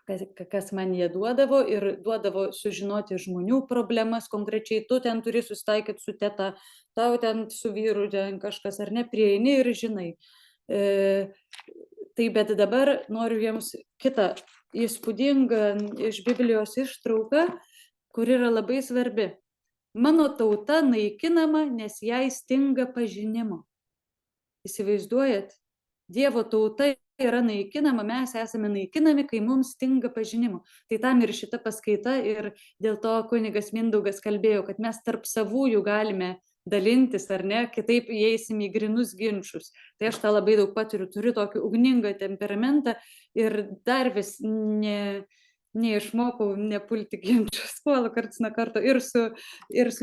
kas man jie duodavo ir duodavo sužinoti žmonių problemas konkrečiai. Tu ten turi susitaikyti su teta, tau ten su vyru ten kažkas ar ne, prieini ir žinai. Tai bet dabar noriu jums kitą įspūdingą iš Biblijos ištrauką, kur yra labai svarbi. Mano tauta naikinama, nes jai stinga pažinimo. Įsivaizduojat? Dievo tauta yra naikinama, mes esame naikinami, kai mums stinga pažinimo. Tai tam ir šita paskaita ir dėl to kunigas Mindaugas kalbėjo, kad mes tarp savųjų galime dalintis, ar ne, kitaip įeisim į grinus ginčius. Tai aš tą labai daug patiriu, turiu tokį ugningą temperamentą ir dar vis neišmokau nepulti ginčius, puolu karts nuo karto ir su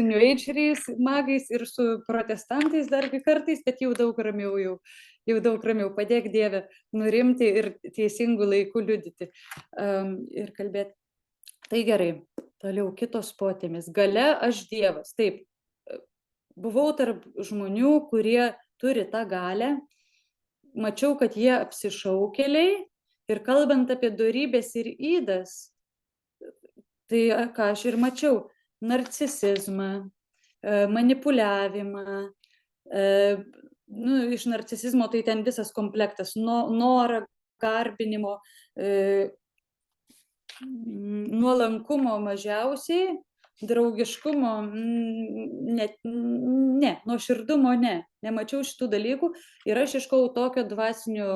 New Ageriais magais, ir su protestantais dargi kartais, bet jau daug ramiau, padėk Dieve nurimti ir teisingų laikų liudyti ir kalbėti. Tai gerai, toliau kitos potėmis. Galia aš Dievas. Taip, buvau tarp žmonių, kurie turi tą galią, mačiau, kad jie apsišaukėliai ir kalbant apie dorybės ir ydas, tai ką aš ir mačiau, narcisizmą, manipuliavimą, iš narcisizmo tai ten visas komplektas, norą, garbinimo, nuolankumo mažiausiai, draugiškumo ne, nuoširdumo nemačiau šitų dalykų ir aš ieškojau tokio dvasinio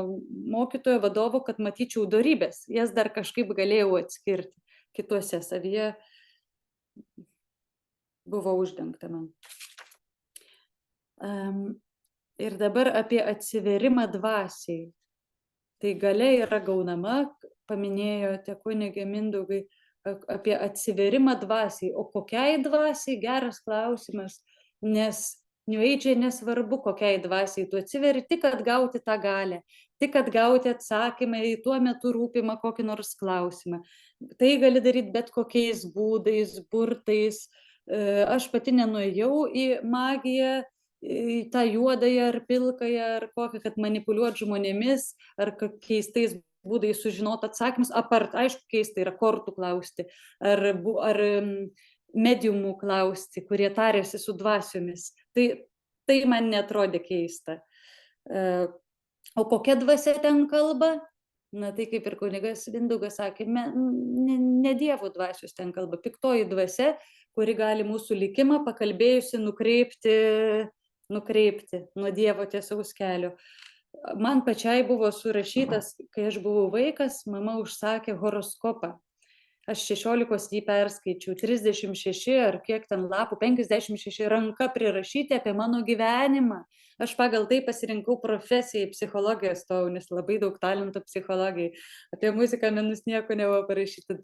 mokytojo vadovo, kad matyčiau dorybės, jas dar kažkaip galėjau atskirti, kituose savyje buvo uždengta man. Ir dabar apie atsiverimą dvasiai. Tai galia yra gaunama, paminėjote kunige Mindaugai, apie atsiverimą dvasiai. O kokiai dvasiai? Geras klausimas, nes New Age nesvarbu, kokiai dvasiai tu atsiveri, tik atgauti tą galią, tik atgauti atsakymą į tuo metu rūpimą kokį nors klausimą. Tai gali daryti bet kokiais būdais, burtais. Aš pati nenuėjau į magiją, į tą juodąją ar pilkąją, ar kokią, kad manipuliuot žmonėmis, ar keistais būdais sužinot atsakymus, apart, aišku, keista yra kortų klausti, ar mediumų klausti, kurie tarėsi su dvasiomis. Tai man netrodė keista. O kokia dvasia ten kalba? Na tai kaip ir kunigas Mindaugas sakė, ne Dievo dvasios ten kalba, piktoji dvasia, kuri gali mūsų likimą pakalbėjusi nukreipti nuo Dievo tiesaus kelio. Man pačiai buvo surašytas, kai aš buvau vaikas, mama užsakė horoskopą. Aš 16 jį perskaičiau, 36 ar kiek ten lapų, 56 ranka prirašyti apie mano gyvenimą. Aš pagal tai pasirinkau profesiją, psichologiją stojau, nes labai daug talento psichologijai. Apie muziką menus nieko nebuvo parašyta.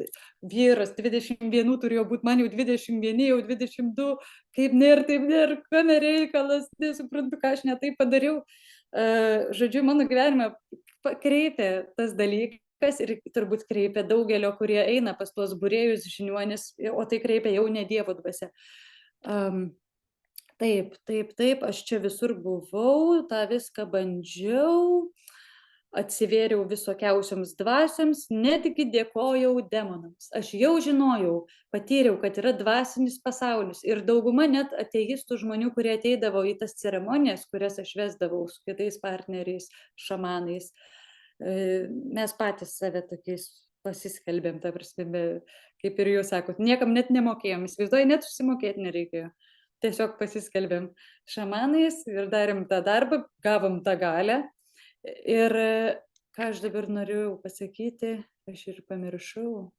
Vyras 21 turėjo būti, man jau 21, jau 22, kaip nėra, taip nėra, kame reikalas, nesuprantu, ką aš ne taip padariau. Žodžiu, mano gyvenime kreipė tas dalykas ir turbūt kreipia daugelio, kurie eina pas tuos būrėjus žiniuonis, o tai kreipia jau ne Dievo dvasia. Taip, aš čia visur buvau, tą viską bandžiau, atsivėriau visokiausioms dvasioms, netgi dėkojau demonams. Aš jau žinojau, patyriau, kad yra dvasinis pasaulis ir dauguma net ateistų žmonių, kurie ateidavo į tas ceremonijas, kurias aš vesdavau su kitais partneriais, šamanais. Mes patys save tokiais pasiskelbėm, ta prasme, kaip ir jūs sakot, niekam net nemokėjom, įsivaizduoju, net susimokėti nereikėjo. Tiesiog pasiskelbėm šamanais ir darėm tą darbą, gavom tą galią. Ir ką aš dabar norėjau pasakyti, aš ir pamiršau.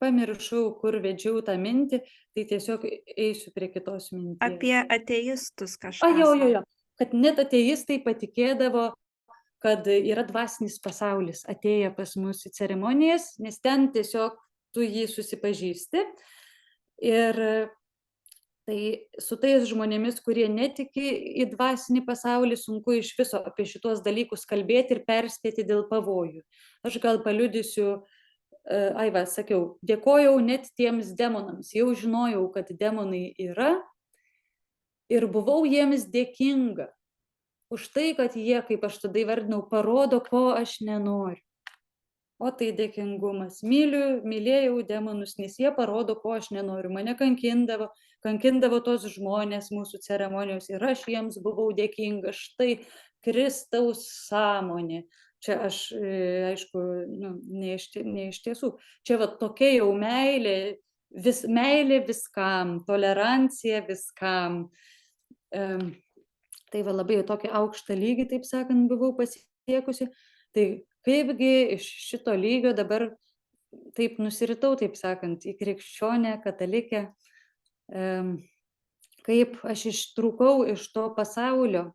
Pamiršau, kur vedžiau tą mintį, tai tiesiog eisiu prie kitos minties. Apie ateistus kažką. Jo. Kad net ateistai patikėdavo, kad yra dvasinis pasaulis, atėję pas mus į ceremonijas, nes ten tiesiog tu jį susipažįsti. Ir tai su tais žmonėmis, kurie netiki į dvasinį pasaulį, sunku iš viso apie šitos dalykus kalbėti ir perspėti dėl pavojų. Aš gal paliudysiu, sakiau, dėkojau net tiems demonams, jau žinojau, kad demonai yra ir buvau jiems dėkinga už tai, kad jie, kaip aš tada įvardinau, parodo, ko aš nenoriu. O tai dėkingumas. Mylėjau demonus, nes jie parodo, ko aš nenoriu. Mane kankindavo tos žmonės mūsų ceremonijos ir aš jiems buvau dėkinga. Štai Kristaus sąmonė. Čia aš, aišku, ne iš tiesų. Čia va tokia jau meilė viskam, tolerancija viskam. Tai va labai tokį aukštą lygį, taip sakant, buvau pasiekusi. Tai kaipgi iš šito lygio dabar taip nusiritau, taip sakant, į krikščionę, katalikę, kaip aš ištrūkau iš to pasaulio,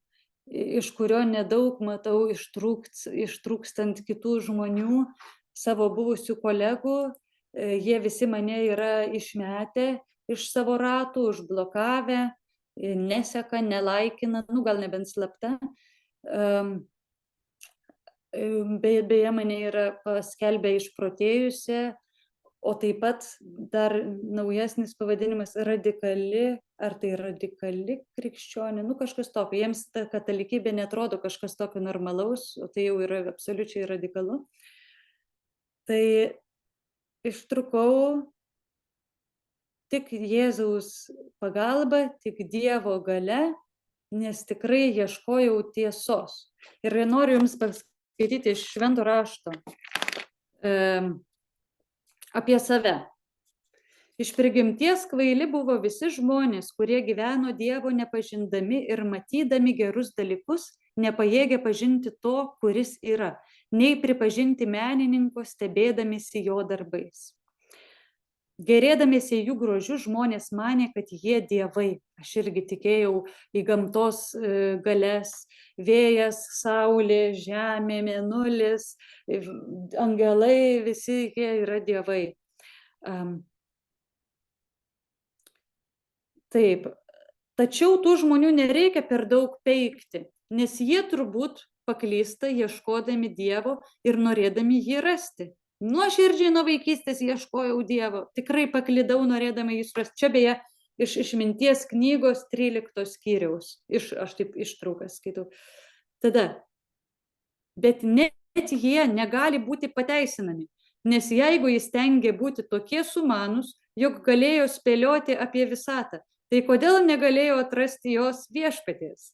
iš kurio nedaug matau ištrūkstant kitų žmonių, savo buvusių kolegų, jie visi mane yra išmetę iš savo ratų, užblokavę, neseka, nelaikina, gal nebent slapta. Beje, mane yra paskelbę išprotėjusią, o taip pat dar naujesnis pavadinimas radikali, ar tai radikali krikščionė, kažkas tokio. Jiems ta katalikybė netrodo kažkas tokio normalaus, o tai jau yra absoliučiai radikalu. Tai ištrūkau tik Jėzaus pagalba, tik Dievo galia, nes tikrai ieškojau tiesos. Ir noriu jums paskaityti iš Švento rašto apie save. Iš prigimties kvaili buvo visi žmonės, kurie gyveno Dievo nepažindami ir matydami gerus dalykus, nepajėgė pažinti to, kuris yra, nei pripažinti menininko, stebėdamiesi jo darbais. Gerėdamiesi jų grožiu, žmonės manė, kad jie dievai. Aš irgi tikėjau į gamtos galias, vėjas, saulė, žemė, mėnulis, angelai, visi jie yra dievai. Taip, tačiau tų žmonių nereikia per daug peikti, nes jie turbūt paklysta ieškodami Dievo ir norėdami jį rasti. Nuoširdžiai nuo vaikystės ieškojau Dievo, tikrai paklydau norėdama jį surasti. Čia beje iš Išminties knygos 13 skyriaus, aš taip ištraukas skaitau. Tada, bet net jie negali būti pateisinami, nes jeigu jis stengia būti tokie sumanūs, jog galėjo spėlioti apie visatą, tai kodėl negalėjo atrasti jos viešpaties?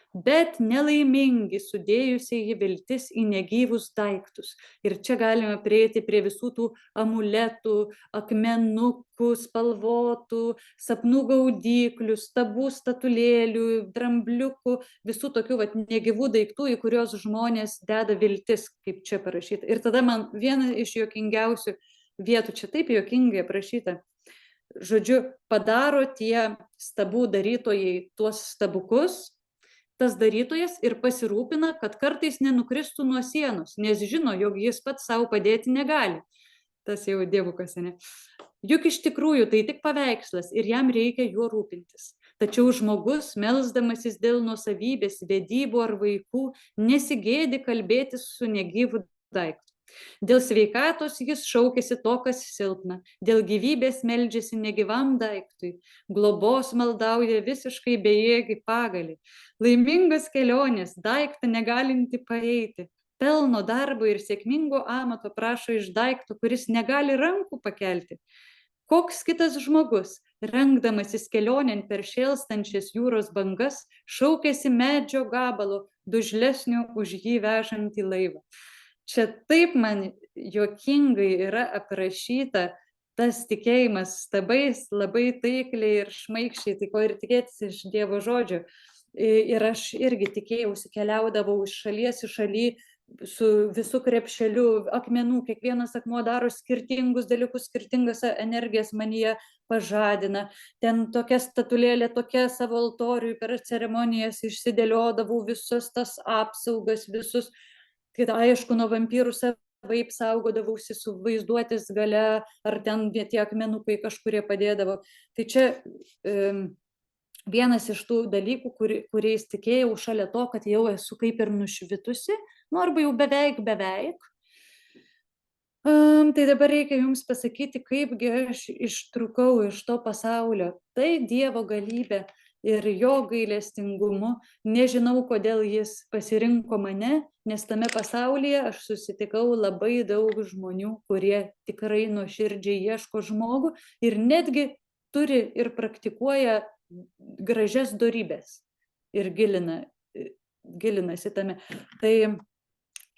Bet nelaimingi sudėjusieji viltis į negyvus daiktus. Ir čia galime prieiti prie visų tų amuletų, akmenukų, spalvotų, sapnų gaudyklių, stabų statulėlių, drambliukų, visų tokių negyvų daiktų, į kuriuos žmonės deda viltis, kaip čia parašyta. Ir tada man viena iš juokingiausių vietų, čia taip juokingai aprašyta. Žodžiu, padaro tie stabų darytojai tuos stabukus, tas darytojas ir pasirūpina, kad kartais nenukristų nuo sienos, nes žino, jog jis pats savo padėti negali. Tas jau dievukas, ne? Juk iš tikrųjų tai tik paveikslas ir jam reikia juo rūpintis. Tačiau žmogus, melsdamasis dėl nuosavybės, vedybų ar vaikų, nesigėdi kalbėtis su negyvu daiktu. Dėl sveikatos jis šaukiasi to, kas silpna, dėl gyvybės meldžiasi negyvam daiktui, globos maldauja visiškai bejėgį pagalį, laimingas kelionės, daiktą negalinti paeiti, pelno darbo ir sėkmingo amato prašo iš daikto, kuris negali rankų pakelti. Koks kitas žmogus, rengdamasis kelionėn per šėlstančias jūros bangas, šaukiasi medžio gabalo, dužlesnio už jį vežantį laivą. Čia taip man juokingai yra aprašyta tas tikėjimas stabais, labai taikliai ir šmaikščiai, tai ko ir tikėtis iš Dievo žodžio. Ir aš irgi tikėjausi, keliaudavau iš šalies į šalį su visų krepšeliu akmenų, kiekvienas akmuo daro skirtingus dalykus, skirtingas energijas manyje pažadina. Ten tokia statulėlė, tokia savo altoriui per ceremonijas išsidėliodavau visas tas apsaugas, visus. Kad aišku, nuo vampyrų savaip saugodavausi su vaizduotės galia, ar ten tie akmenukai kažkurie padėdavo. Tai čia vienas iš tų dalykų, kuriais tikėjau šalia to, kad jau esu kaip ir nušvitusi, arba jau beveik. Tai dabar reikia jums pasakyti, kaipgi aš ištrūkau iš to pasaulio. Tai Dievo galybė ir jo gailestingumu. Nežinau, kodėl jis pasirinko mane, nes tame pasaulyje aš susitikau labai daug žmonių, kurie tikrai nuoširdžiai ieško žmogų ir netgi turi ir praktikuoja gražias dorybes ir gilinasi tame. Tai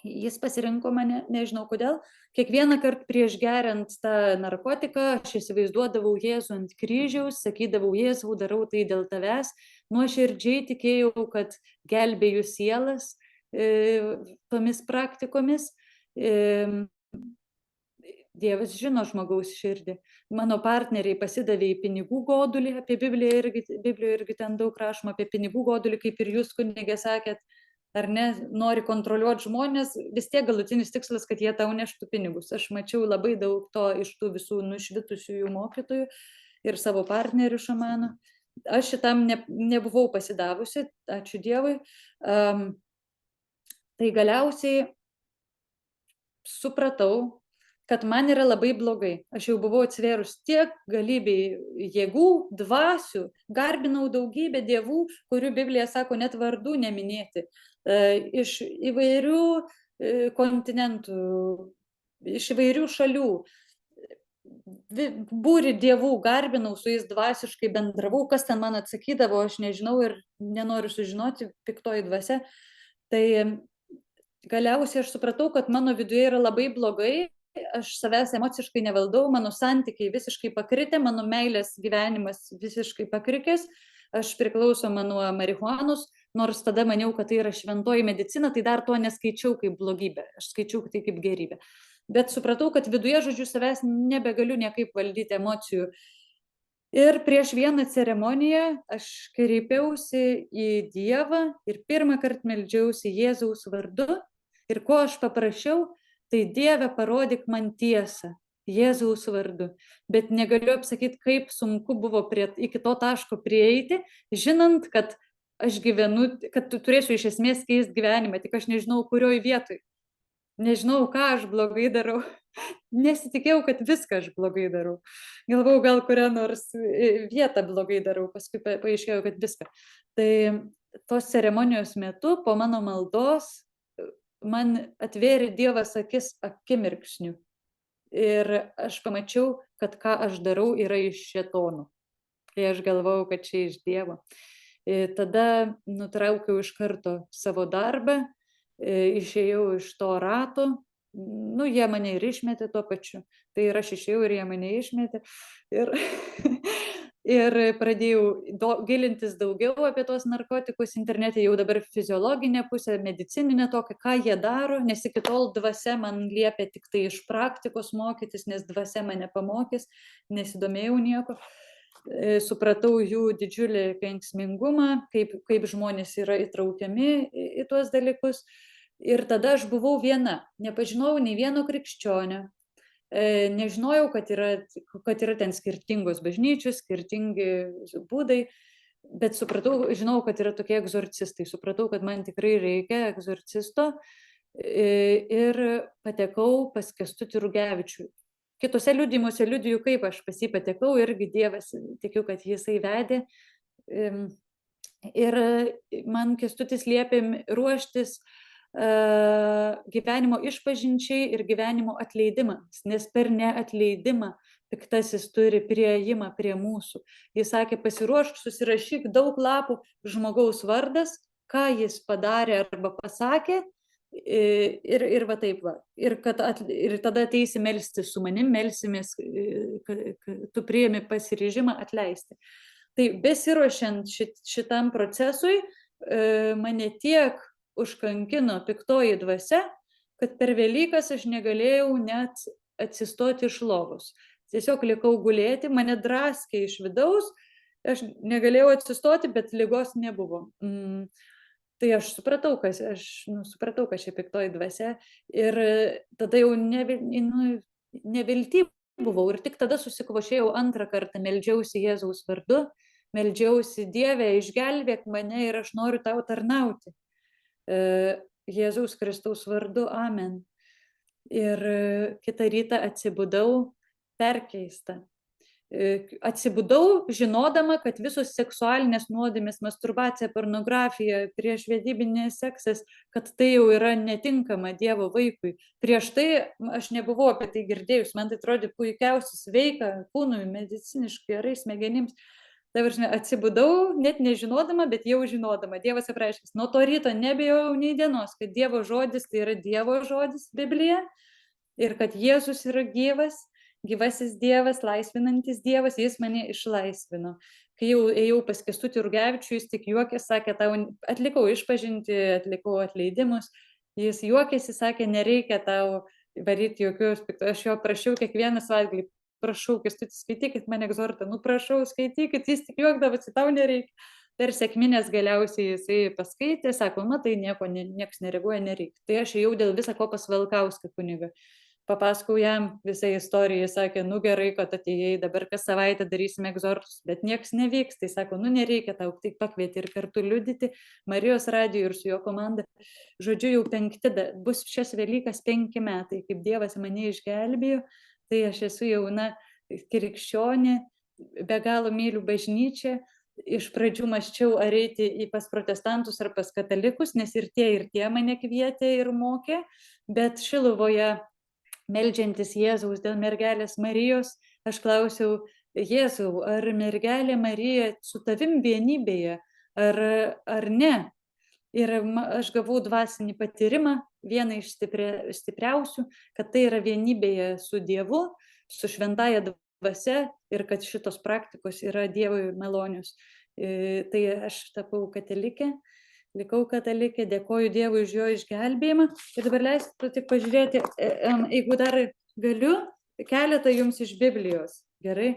jis pasirinko mane, nežinau kodėl. Kiekvieną kartą prieš geriant tą narkotiką, aš įsivaizduodavau Jėzų ant kryžiaus, sakydavau, Jėzau, darau tai dėl tavęs. Nuoširdžiai tikėjau, kad gelbėju sielas tomis praktikomis. Dievas žino žmogaus širdį. Mano partneriai pasidavė į pinigų godulį, apie Biblijoje irgi ten daug rašoma apie pinigų godulį, kaip ir jūs, kunigė, sakėt, ar ne, nori kontroliuoti žmonės, vis tiek galutinis tikslas, kad jie tau neštų pinigus. Aš mačiau labai daug to iš tų visų nušvitusiųjų mokytojų ir savo partnerių šamanų. Aš šitam nebuvau pasidavusi, ačiū Dievui. Tai galiausiai supratau, kad man yra labai blogai. Aš jau buvau atsvėrus tiek galybei jėgų, dvasių, garbinau daugybę dievų, kurių Biblija sako net vardų neminėti. Iš įvairių kontinentų, iš įvairių šalių. Būrį dievų garbinau, su jais dvasiškai bendravau, kas ten man atsakydavo, aš nežinau ir nenoriu sužinoti, piktoji dvasia. Tai galiausiai aš supratau, kad mano viduje yra labai blogai, aš savęs emociškai nevaldau, mano santykiai visiškai pakritę, mano meilės gyvenimas visiškai pakrikęs, aš priklausoma nuo marihuanos, nors tada maniau, kad tai yra šventoji medicina, tai dar to neskaičiau kaip blogybę, aš skaičiau tai kaip gerybę. Bet supratau, kad viduje, žodžiu, savęs nebegaliu niekaip valdyti emocijų. Ir prieš vieną ceremoniją aš kreipiausi į Dievą ir pirmą kartą meldžiausi Jėzaus vardu. Ir ko aš paprašiau, tai Dieve, parodyk man tiesą Jėzaus vardu. Bet negaliu apsakyti, kaip sunku buvo iki to taško prieiti, žinant, kad aš gyvenu, kad turėsiu iš esmės keisti gyvenimą, tik aš nežinau, kurioj vietoj. Nežinau, ką aš blogai darau. Nesitikėjau, kad viską aš blogai darau. Galvau, gal kurią nors vietą blogai darau, paskui paaiškėjau, kad viską. Tai tos ceremonijos metu, po mano maldos, man atvėrė Dievas akis akimirksniu. Ir aš pamačiau, kad ką aš darau yra iš šėtono. Tai aš galvojau, kad čia iš Dievo. Tada nutraukiau iš karto savo darbą, išėjau iš to rato, jie mane ir išmetė tuo pačiu, tai ir aš išėjau ir jie mane išmetė ir pradėjau gilintis daugiau apie tos narkotikus internete, jau dabar fiziologinė pusė, medicininė tokia, ką jie daro, nes iki tol dvasia man liepė tik tai iš praktikos mokytis, nes dvasia mane pamokys, nesidomėjau nieko. Supratau jų didžiulį kenksmingumą, kaip žmonės yra įtraukiami į tuos dalykus. Ir tada aš buvau viena, nepažinojau nei vieno krikščionio, nežinojau, kad yra ten skirtingos bažnyčios, skirtingi būdai, bet žinau, kad yra tokie egzorcistai, supratau, kad man tikrai reikia egzorcisto ir patekau pas Kęstutį Rugevičių. Kitose liudijimuose liudiju, kaip aš pas jį patekau, irgi Dievas, tikiu, kad jisai vedė. Ir man Kęstutis liepė ruoštis gyvenimo išpažinčiai ir gyvenimo atleidimams, nes per neatleidimą piktasis turi priėjimą prie mūsų. Jis sakė, pasiruošk, susirašyk daug lapų žmogaus vardas, ką jis padarė arba pasakė, ir va taip va. Ir tada ateisi melstis su manim, melsimės, tu priėmi pasiryžimą atleisti. Tai besiruošiant šitam procesui, mane tiek užkankino piktoji dvasia, kad per Velykas aš negalėjau net atsistoti iš lovos. Tiesiog likau gulėti, mane draskė iš vidaus, aš negalėjau atsistoti, bet ligos nebuvo. Tai aš supratau, kas čia piktoji dvasia ir tada jau nevilty buvau ir tik tada susikvošėjau antrą kartą, meldžiausi Jėzaus vardu, meldžiausi Dieve, išgelbėk mane ir aš noriu tau tarnauti. Jėzaus Kristaus vardu, amen. Ir kitą rytą atsibudau perkeista. Atsibudau žinodama, kad visos seksualinės nuodėmės, masturbacija, pornografija, priešvedybinės seksas, kad tai jau yra netinkama Dievo vaikui. Prieš tai aš nebuvau apie tai girdėjus, man tai atrodė puikiausiai sveika kūnui, mediciniškai, gerai smegenims. Tai atsibudau, net nežinodama, bet jau žinodama. Dievas apreiškęs. Nuo to ryto nebejau nei dienos, kad Dievo žodis tai yra Dievo žodis, Biblija, ir kad Jėzus yra gyvas, gyvasis Dievas, laisvinantis Dievas, jis mane išlaisvino. Kai jau ėjau pas Kęstutį Rugevičių, jis tik juokės, sakė, tau atlikau išpažinti, atlikau atleidimus. Jis juokėsi, sakė, nereikia tau varyti jokius piktus. Aš jo prašiau kiekvieną savaitgalį, prašau, Kęstutis, skaitykit mane egzortą, nu prašau, skaitykit, jis tik juokdavosi, tau nereikia. Per sekminės galiausiai jisai paskaitė, sako, matai, nieks nereaguoja, nereikia. Tai aš jau dėl visą ko pas Valkauską kunigą. Papasakau jam visą istoriją, jis sakė, nu gerai, kad atėjai, dabar kas savaitę darysime egzortus, bet nieks nevyks. Tai sako, nu nereikia, tau tik pakvieti ir kartu liudyti Marijos radijo ir su jo komanda. Žodžiu, jau bus šias Velykas 5 metai, kaip Dievas mane išgelbėjo, tai aš esu jauna krikščionė, be galo myliu bažnyčią. Iš pradžių mąsčiau, ar eiti pas protestantus ar pas katalikus, nes ir tie mane kvietė ir mokė, bet Šiluvoje meldžiantis Jėzaus dėl mergelės Marijos, aš klausiau, Jėzau, ar mergelė Marija su tavim vienybėje, ar ne? Ir aš gavau dvasinį patyrimą, vieną iš stipriausių, kad tai yra vienybėje su Dievu, su šventaja dvasia ir kad šitos praktikos yra Dievui malonius. Tai aš tapau katalikė, likau katalikė, dėkoju Dievui už jo išgelbėjimą. Ir dabar leiskite tik pažiūrėti, jeigu dar galiu, keletą jums iš Biblijos. Gerai.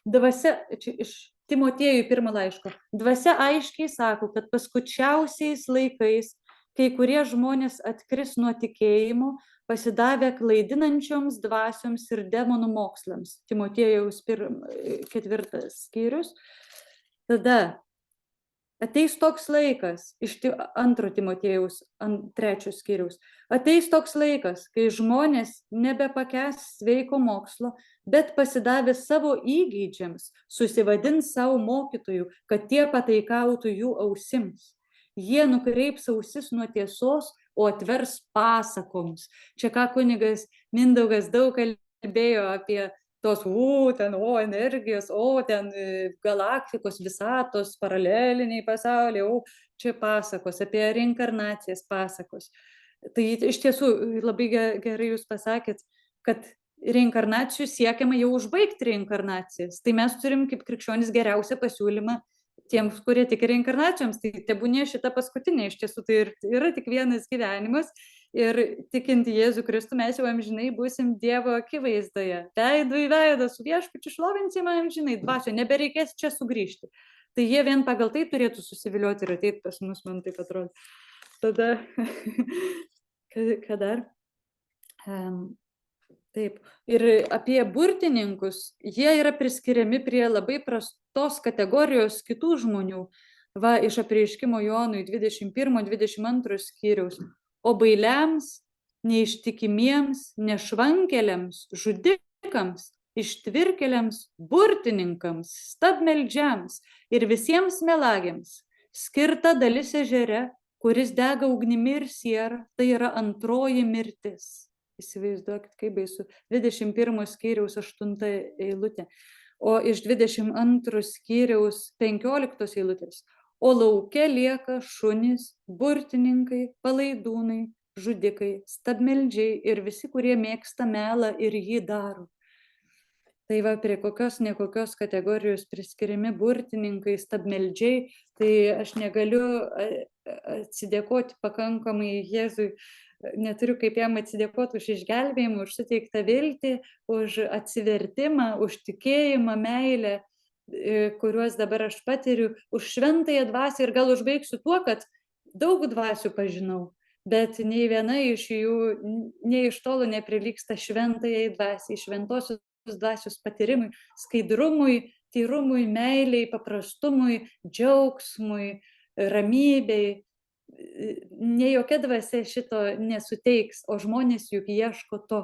Dvasia, iš Timotiejui 1 laiško. Dvasia aiškiai sako, kad paskučiausiais laikais kai kurie žmonės atkris nuo tikėjimo, pasidavę klaidinančioms dvasioms ir demonų mokslams. Timotiejaus 4 skyrius. Tada ateis toks laikas, iš 2 Timotiejaus 3 skyriaus, ateis toks laikas, kai žmonės nebepakęs sveiko mokslo, bet pasidavę savo įgeidžiams, susivadins savo mokytojų, kad tie pataikautų jų ausims. Jie nukreips ausis nuo tiesos, o atvers pasakoms. Čia ką kunigas Mindaugas daug kalbėjo apie tos, energijos, ten galaktikos, visatos, paraleliniai pasauliai, čia pasakos, apie reinkarnacijas pasakos. Tai iš tiesų labai gerai jūs pasakėt, kad reinkarnacijų siekiama jau užbaigti reinkarnacijas. Tai mes turim kaip krikščionys geriausią pasiūlymą tiems, kurie tik reinkarnacijoms. Tai tebūnie šita paskutinė, iš tiesų tai yra tik vienas gyvenimas. Ir tikint Jėzų Kristų mes jau amžinai būsim Dievo akivaizdoje. Veidu į veidą su viešpačiu šlovinsime amžinai dvasio, nebereikės čia sugrįžti. Tai jie vien pagal tai turėtų susivilioti ir ateiti pas mus, man taip atrodo. Tada, ką dar? Taip. Ir apie burtininkus, jie yra priskiriami prie labai prastos kategorijos kitų žmonių. Va, iš Apreiškimo Jonui 21-22 skyriaus. O bailiams, neištikimiems, nešvankeliams, žudikams, ištvirkeliams, burtininkams, stabmeldžiams ir visiems melagiams skirta dalis ežere, kuris dega ugnimi ir siera, tai yra antroji mirtis. Įsivaizduokit, kaip baisu. 21 skyriaus 8 eilutė. O iš 22 skyriaus 15 eilutės. O lauke lieka šunys, burtininkai, palaidūnai, žudikai, stabmeldžiai ir visi, kurie mėgsta melą ir jį daro. Tai va, prie kokios nekokios kategorijos priskiriami burtininkai, stabmeldžiai, tai aš negaliu atsidėkoti pakankamai Jėzui, neturiu kaip jam atsidėkoti už išgelbėjimą, už suteiktą viltį, už atsivertimą, už tikėjimą, meilę, kuriuos dabar aš patiriu, už šventąją dvasią. Ir gal užbaigsiu tuo, kad daug dvasių pažinau, bet nei viena iš jų nei iš tolo neprilygsta šventąjai dvasiai, šventosios dvasios patyrimui, skaidrumui, tyrumui, meiliai, paprastumui, džiaugsmui, ramybei. Ne jokia dvasia šito nesuteiks, o žmonės juk ieško to.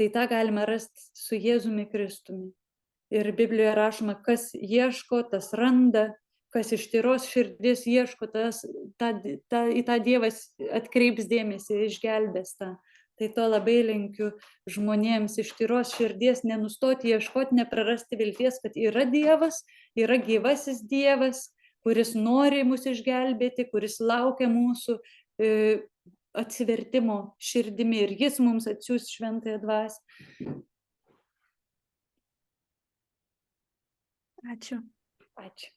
Tai tą galima rasti su Jėzumi Kristumi. Ir Biblijoje rašoma, kas ieško, tas randa, kas iš tyros širdies ieško, į tą Dievas atkreips dėmesį, išgelbės tą. Tai to labai linkiu žmonėms iš tyros širdies nenustoti ieškoti, neprarasti vilties, kad yra Dievas, yra gyvasis Dievas, kuris nori mus išgelbėti, kuris laukia mūsų atsivertimo širdimi ir jis mums atsiųs šventąją dvasią. Ačiū. Ačiū.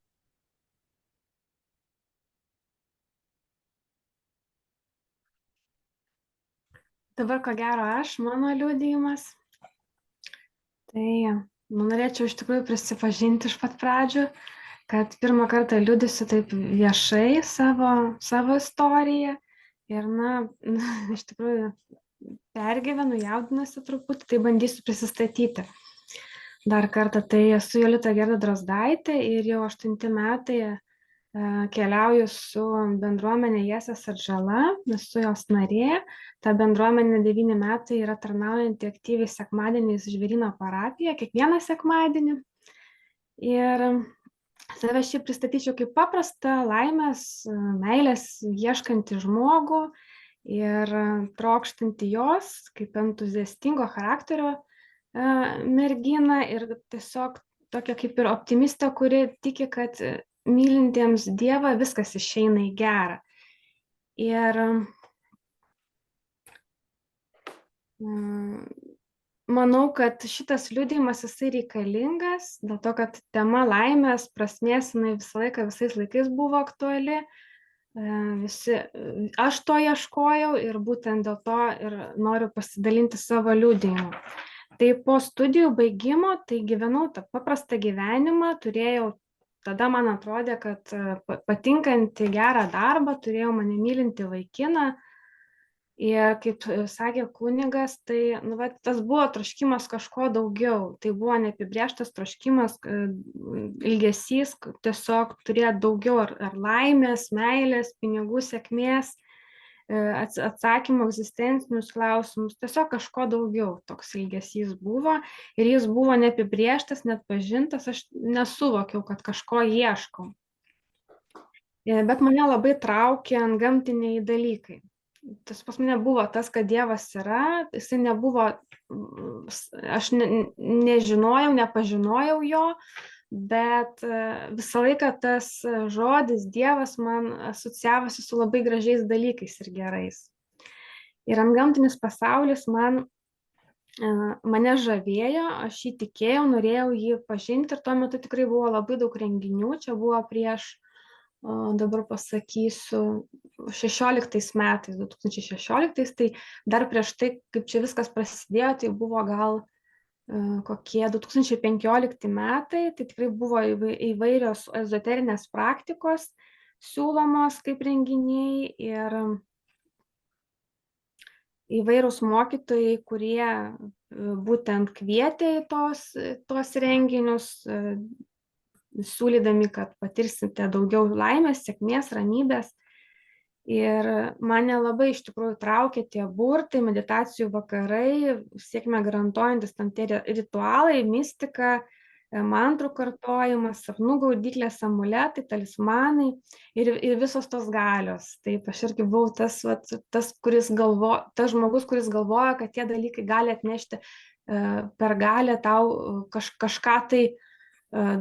Dabar ko gero mano liudijimas. Tai norėčiau iš tikrųjų prisipažinti iš pat pradžių, kad pirmą kartą liudysiu taip viešai savo istoriją. Ir iš tikrųjų pergyvenu, jaudinuosi truputį, tai bandysiu prisistatyti. Dar kartą, tai esu Jolita Gerda Drozdaitė ir jau 8 metai keliauju su bendruomenė Jesės Atžala, esu jos narė. Ta bendruomenė 9 metai yra tarnaujanti aktyviai sekmadieniais Žvėryno parapiją, kiekvieną sekmadienį. Ir save šiaip pristatyčiau kaip paprastą, laimės, meilės ieškantį žmogų ir trokštanti jos, kaip entuziastingo charakterio merginą ir tiesiog tokia kaip ir optimistė, kuri tiki, kad mylintiems Dievą viskas išeina į gerą. Ir manau, kad šitas liudijimas jisai reikalingas, dėl to, kad tema laimės, prasmės, jinai visą laiką, visais laikais buvo aktuali. Aš to ieškojau ir būtent dėl to ir noriu pasidalinti savo liudijimu. Tai po studijų baigimo, tai gyvenau tą paprastą gyvenimą, tada man atrodė, kad patinkantį gerą darbą, turėjau mane mylinti vaikiną. Ir kaip sakė kunigas, tai tas buvo troškimas kažko daugiau. Tai buvo neapibrėžtas troškimas, ilgesys, tiesiog turėti daugiau ar laimės, meilės, pinigų, sėkmės, atsakymų egzistencinius klausimus, tiesiog kažko daugiau toks ilgesys buvo ir jis buvo neapibrėžtas, net pažintas, aš nesuvokiau, kad kažko ieškau. Bet mane labai traukė antgamtiniai dalykai. Tas pas mane buvo tas, kad Dievas yra, jisai nebuvo, aš nežinojau, nepažinojau jo, bet visą laiką tas žodis Dievas man asocijavosi su labai gražiais dalykais ir gerais. Ir antgamtinis pasaulis mane žavėjo, aš jį tikėjau, norėjau jį pažinti ir tuo metu tikrai buvo labai daug renginių, čia buvo prieš, dabar pasakysiu, 16 metais, 2016, tai dar prieš tai, kaip čia viskas prasidėjo, tai buvo gal kokie 2015 metai, tai tikrai buvo įvairios ezoterinės praktikos siūlomos kaip renginiai ir įvairūs mokytojai, kurie būtent kvietė į tos renginius, siūlydami, kad patirsite daugiau laimės, sėkmės, ramybės. Ir mane labai iš tikrųjų traukė tie burtai, meditacijų vakarai, sėkmę garantuojantis tam tie ritualai, mistika, mantrų kartojimas, sapnų gaudyklės, amuletai, talismanai ir visos tos galios. Taip, aš irgi buvau tas žmogus, kuris galvoja, kad tie dalykai gali atnešti per galią tau kažką tai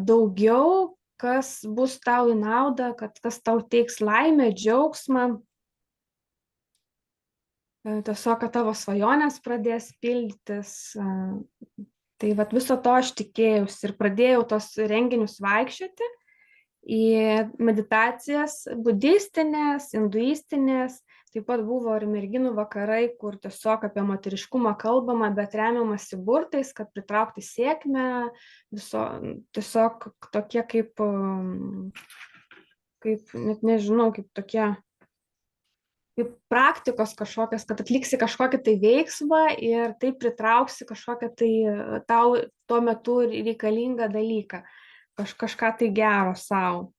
daugiau, kas bus tau į naudą, kas tau teiks laimę, džiaugsmą, tiesiog, kad tavo svajonės pradės pildytis. Tai viso to aš tikėjausi ir pradėjau tos renginius vaikščioti į meditacijas budistinės, hinduistinės, taip pat buvo ir merginų vakarai, kur tiesiog apie moteriškumą kalbama, bet remiamasi burtais, kad pritraukti sėkmę, tiesiog tokie kaip net nežinau, kaip tokie, kaip praktikos kažkokios, kad atliksi kažkokį tai veiksmą ir taip pritrauksi kažkokią tai tau tuo metu reikalingą dalyką, kažką tai gero savo.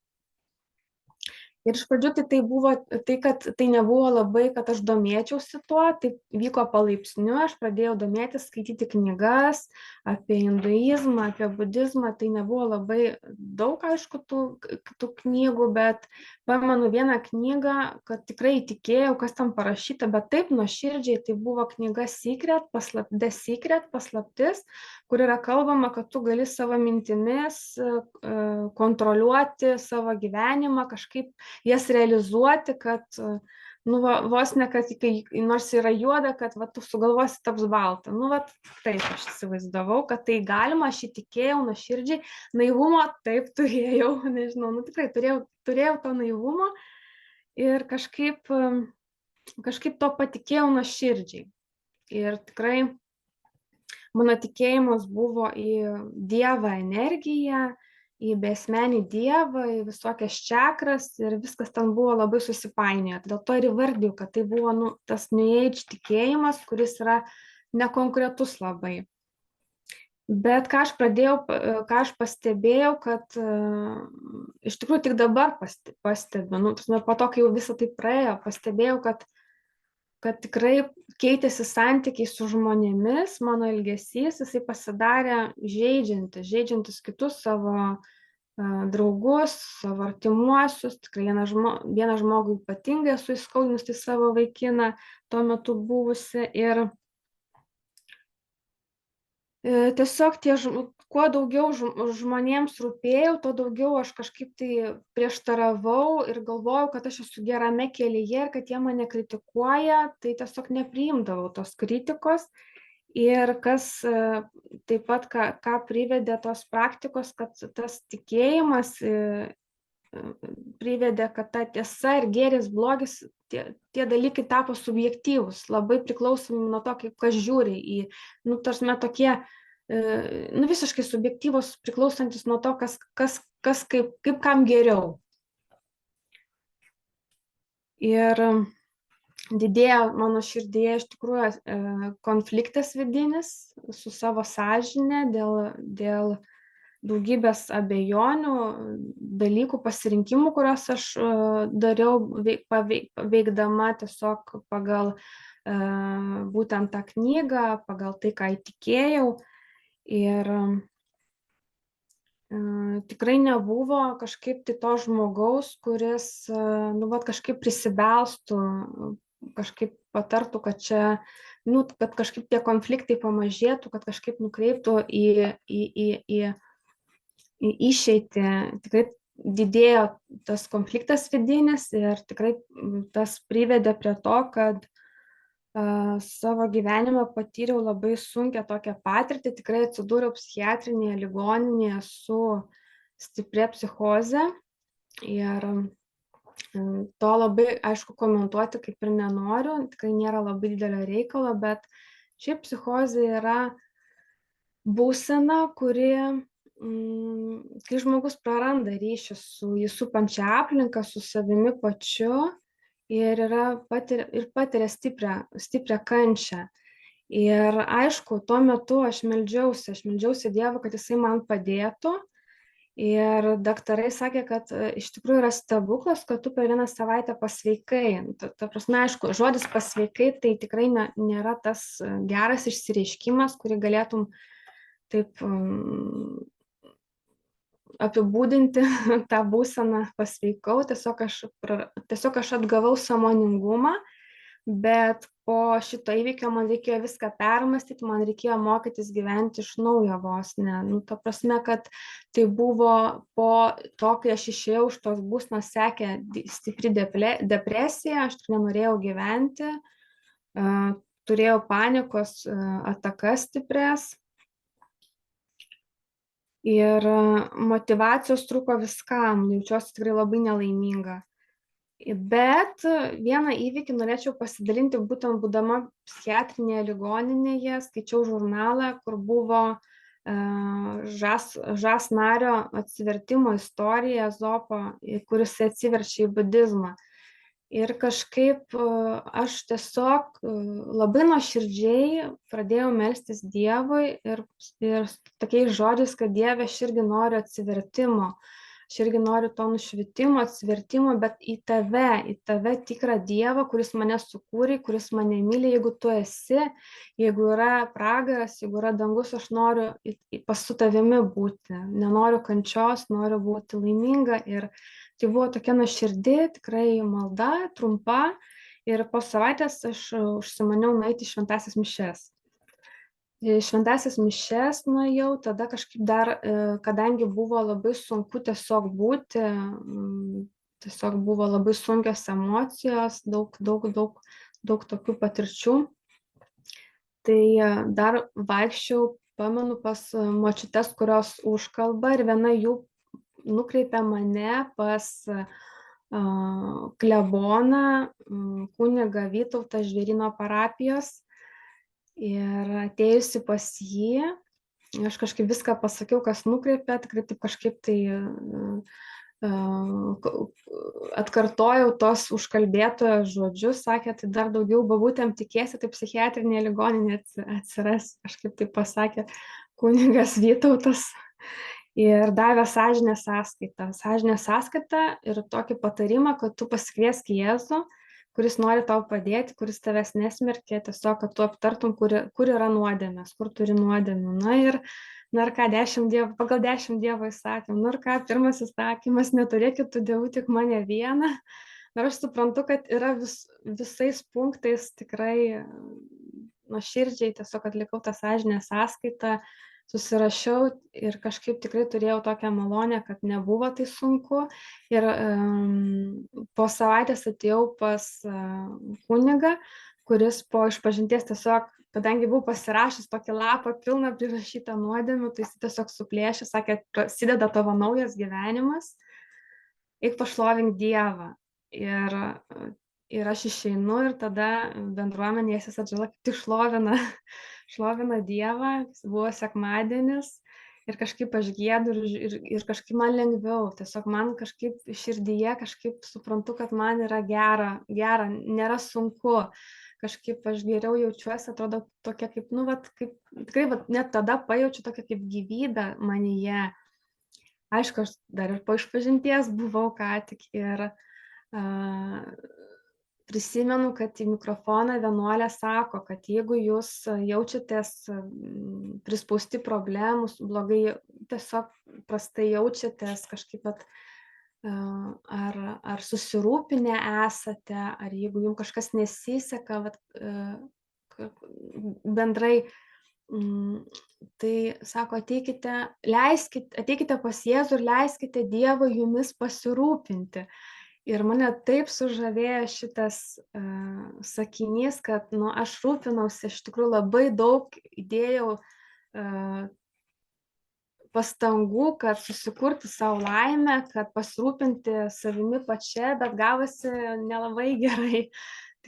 Ir iš pradžių tai buvo tai, kad tai nebuvo labai, kad aš domėčiausi tuo, tai vyko palaipsniui, aš pradėjau domėtis, skaityti knygas apie hinduizmą, apie budizmą, tai nebuvo labai daug, aišku, tų knygų, bet pamenu vieną knygą, kad tikrai tikėjau, kas tam parašyta, bet taip nuoširdžiai, tai buvo knyga The Secret, paslaptis, kur yra kalbama, kad tu gali savo mintimis kontroliuoti savo gyvenimą, kažkaip jas realizuoti, kad, vos ne, kad nors yra juoda, kad tu sugalvosi taps balta. Taip aš įsivaizdavau, kad tai galima, aš įtikėjau nuoširdžiai, naivumo taip turėjau, nežinau, tikrai turėjau to naivumo ir kažkaip to patikėjau nuoširdžiai. Ir tikrai mano tikėjimas buvo į Dievą energiją, į besmenį Dievą, į visokias čakras ir viskas ten buvo labai susipainioję. Dėl to ir įvardiju, kad tai buvo tas New Age tikėjimas, kuris yra nekonkretus labai. Bet ką aš pastebėjau, kad iš tikrųjų tik dabar pastebiu, po to, kai jau visą tai praėjo, pastebėjau, kad tikrai keitėsi santykiai su žmonėmis, mano elgesys, jisai pasidarė žeidžiantis kitus savo draugus, savo artimuosius. Tikrai vieną žmogų ypatingai esu įskaudinusi savo vaikiną, tuo metu buvusi. Ir tiesiog kuo daugiau žmonėms rūpėjau, tuo daugiau aš kažkaip tai prieštaravau ir galvojau, kad aš esu gerame kelyje ir kad jie mane kritikuoja, tai tiesiog nepriimdavau tos kritikos. Ir kas taip pat, ką privedė tos praktikos, kad tas tikėjimas privedė, kad ta tiesa ir gėris, blogis, tie dalykai tapo subjektyvūs, labai priklausomi nuo to, kaip kas žiūri į, tarsi tokie, visiškai subjektyvūs, priklausantis nuo to, kas kaip kam geriau. Ir didėjo mano širdyje iš tikrųjų konfliktas vidinis su savo sąžine dėl daugybės abejonių, dalykų, pasirinkimų, kuriuos aš dariau veikdama tiesiog pagal būtent tą knygą, pagal tai, ką įtikėjau. Ir tikrai nebuvo kažkaip tai to žmogaus, kuris kažkaip prisibelstų, kažkaip patartų, kad kad kažkaip tie konfliktai pamažėtų, kad kažkaip nukreiptų į išeitį. Tikrai didėjo tas konfliktas vidinis ir tikrai tas privedė prie to, kad savo gyvenime patyriau labai sunkią tokią patirtį, tikrai atsidūriau psichiatrinėje ligoninėje su stipria psichoze ir to labai, aišku, komentuoti kaip ir nenoriu, tikrai nėra labai didelio reikalo, bet šiaip psichozė yra būsena, kuri kai žmogus praranda ryšį su jį supančia aplinka, su savimi pačiu ir patiria stiprią kančią. Ir aišku, tuo metu aš meldžiausi Dievą, kad jisai man padėtų. Ir daktarai sakė, kad iš tikrųjų yra stebuklas, kad tu per vieną savaitę pasveikai. Ta prasme, aišku, žodis pasveikai tai tikrai nėra tas geras išsireiškimas, kurį galėtum taip apibūdinti tą būseną pasveikau, tiesiog aš atgavau sąmoningumą, bet po šito įvykio man reikėjo viską permastyti, man reikėjo mokytis gyventi iš naujo vos, ta prasme, kad tai buvo po to, kai aš išėjau iš tos būsenos, sekė stipri depresija, aš tik nenorėjau gyventi, turėjau panikos atakas stiprias. Ir motyvacijos trūko viskam, jaučiuosi tikrai labai nelaiminga. Bet vieną įvykį norėčiau pasidalinti, būtent būdama psichiatrinėje ligoninėje, skaičiau žurnalą, kur buvo Žas nario atsivertimo istorija Ezopo, kuris atsiverčia į budizmą. Ir kažkaip aš tiesiog labai nuoširdžiai pradėjau melstis Dievui ir tokiais žodžiais, kad Dieve, aš irgi noriu atsivertimo, aš irgi noriu to nušvitimo, atsivertimo, bet į tave tikrą Dievą, kuris mane sukūrė, kuris mane myli, jeigu tu esi, jeigu yra pragaras, jeigu yra dangus, aš noriu su tavimi būti, nenoriu kančios, noriu būti laiminga. Ir tai buvo tokia nuoširdi, tikrai malda, trumpa, ir po savaitės aš užsimaniau nueiti į šventąsias mišias. Šventąsias mišias nuėjau, tada kažkaip dar, kadangi buvo labai sunku tiesiog būti, tiesiog buvo labai sunkios emocijos, daug tokių patirčių, tai dar vaikščiau, pamenu, pas močiutes, kurios užkalba, ir viena jų nukreipė mane pas kleboną, kunigą Vytautą Žvėryno parapijos. Ir atėjusi pas jį, aš kažkaip viską pasakiau, kas nukreipė, tikrai taip kažkaip tai atkartojau tos užkalbėtojo žodžius, sakė, tai dar daugiau babutėm tikėsi, tai psichiatrinė ligoninė atsiras, kažkaip tai pasakė kunigas Vytautas. Ir davė sąžinės sąskaitą ir tokį patarimą, kad tu pasikviesk Jėzų, kuris nori tau padėti, kuris tavęs nesmerkia, tiesiog, kad tu aptartum, kur yra nuodėmės, kur turi nuodėmių. Na ir ką, pagal 10 Dievo įsakymų. Ir ką, pirmas įsakymas, neturėk kitų dievų, tik mane vieną. Ir aš suprantu, kad yra visais punktais tikrai nuoširdžiai, tiesiog atlikau tą sąžinės sąskaitą, susirašiau ir kažkaip tikrai turėjau tokią malonę, kad nebuvo tai sunku. Ir po savaitės atėjau pas kunigą, kuris po išpažinties tiesiog, kadangi buvau pasirašęs tokį lapą pilną prirašytą nuodėmių, tai jis tiesiog suplėšė, sakė, prasideda tavo naujas gyvenimas, eik pašlovink Dievą. Ir aš išeinu ir tada bendruomenė Jėzus Atžala tik šlovina Dievą, buvo sekmadienis ir kažkaip aš giedu ir kažkaip man lengviau, tiesiog man kažkaip širdyje kažkaip suprantu, kad man yra gera, nėra sunku, kažkaip aš geriau jaučiuosi, atrodo tokia kaip, tikrai net tada pajaučiu tokia kaip gyvybę manyje. Aišku, aš dar ir po išpažinties buvau ką tik ir prisimenu, kad į mikrofoną vienuolė sako, kad jeigu jūs jaučiatės prispausti problemų, blogai, tiesiog prastai jaučiatės, kažkaip ar susirūpinę esate, ar jeigu jums kažkas nesiseka, bendrai, tai sako, ateikite pas Jėzų ir leiskite Dievui jumis pasirūpinti. Ir mane taip sužavėjo šitas sakinys, kad aš rūpinausi, iš tikrųjų labai daug įdėjau pastangų, kad susikurti savo laimę, kad pasirūpinti savimi pačia, bet gavosi nelabai gerai.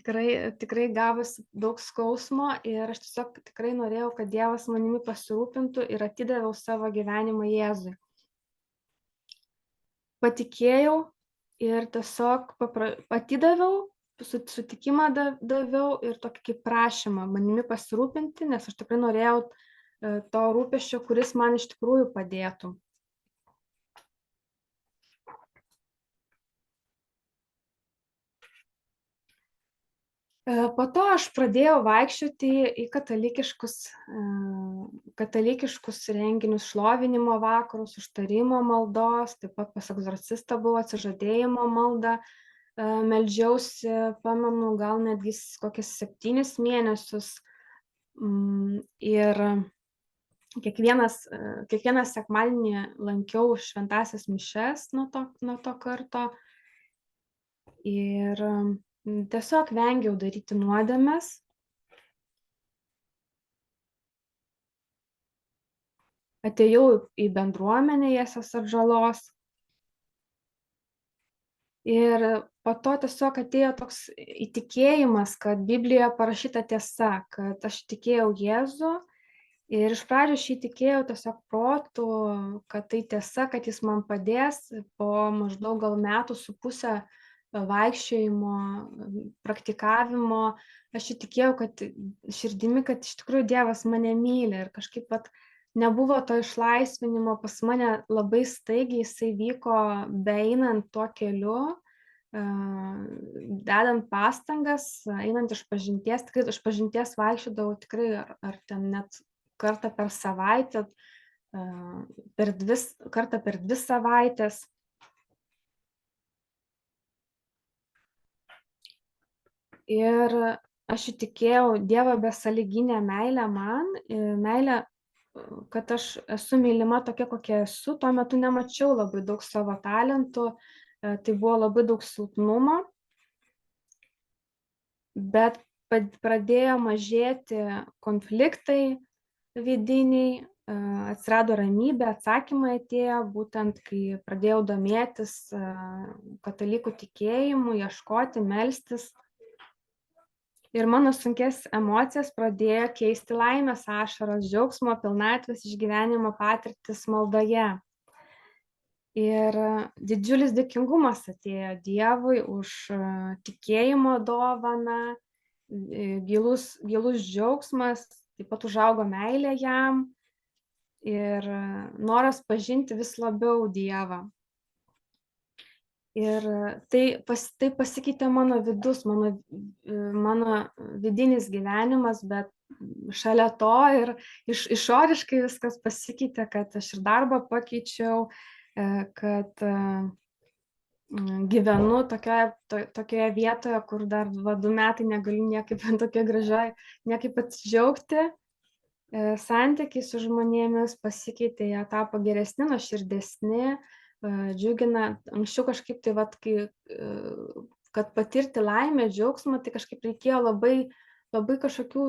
Tikrai gavosi daug skausmo ir aš tiesiog tikrai norėjau, kad Dievas manimi pasirūpintų ir atidaviau savo gyvenimą Jėzui. Patikėjau. Ir tiesiog atidaviau, sutikimą daviau ir tokį kaip prašymą manimi pasirūpinti, nes aš tikrai norėjau to rūpesčio, kuris man iš tikrųjų padėtų. Po to aš pradėjau vaikščioti į katalikiškus renginius, šlovinimo vakarus, užtarimo maldos, taip pat pas egzorcistą buvo atsižadėjimo malda, meldžiausi, pamenu, gal netgi kokius 7 mėnesius. Ir kiekvieną sekmadienį lankiau šventąsias mišias nuo to karto. Ir tiesiog vengiau daryti nuodėmes. Atėjau į bendruomenę Jėzaus Atžalos. Ir po to tiesiog atėjo toks įtikėjimas, kad Biblijoje parašyta tiesa, kad aš tikėjau Jėzų. Ir iš pradžių aš įtikėjau tiesiog protu, kad tai tiesa, kad jis man padės. Po maždaug gal metų su pusę vaikščiojimo, praktikavimo, aš įtikėjau, kad širdimi, kad iš tikrųjų Dievas mane myli ir kažkaip nebuvo to išlaisvinimo pas mane labai staigiai, jisai vyko beeinant tuo keliu, dedant pastangas, einant išpažinties, tikrai išpažinties vaikščiodavau tikrai ar ten net kartą per savaitę, kartą per 2 savaitės. Ir aš įtikėjau Dievo besąlyginę meilę man, meilę, kad aš esu mylima tokia, kokia esu. Tuo metu nemačiau labai daug savo talentų, tai buvo labai daug silpnumo, bet pradėjo mažėti konfliktai vidiniai, atsirado ramybė, atsakymai atėjo, būtent kai pradėjau domėtis katalikų tikėjimu, ieškoti, melstis. ir mano sunkes emocijas pradėjo keisti laimės ašaros, džiaugsmo, pilnatvės išgyvenimo patirtis maldoje. Ir didžiulis dėkingumas atėjo Dievui už tikėjimo dovaną, gilus džiaugsmas, taip pat užaugo meilė jam ir noras pažinti vis labiau Dievą. Ir tai pasikeitė mano vidus, mano vidinis gyvenimas, bet šalia to ir išoriškai viskas pasikeitė, kad aš ir darbą pakeičiau, kad gyvenu tokioje vietoje, kur dar 2 metai negaliu niekaip tokia gražiai, niekaip atsidžiaugti. Santykiai su žmonėmis pasikeitė, jie tapo geresni, nuoširdesni, džiugina. Anksčiau kažkaip tai, kad patirti laimę, džiaugsmą, tai kažkaip reikėjo labai kažkokių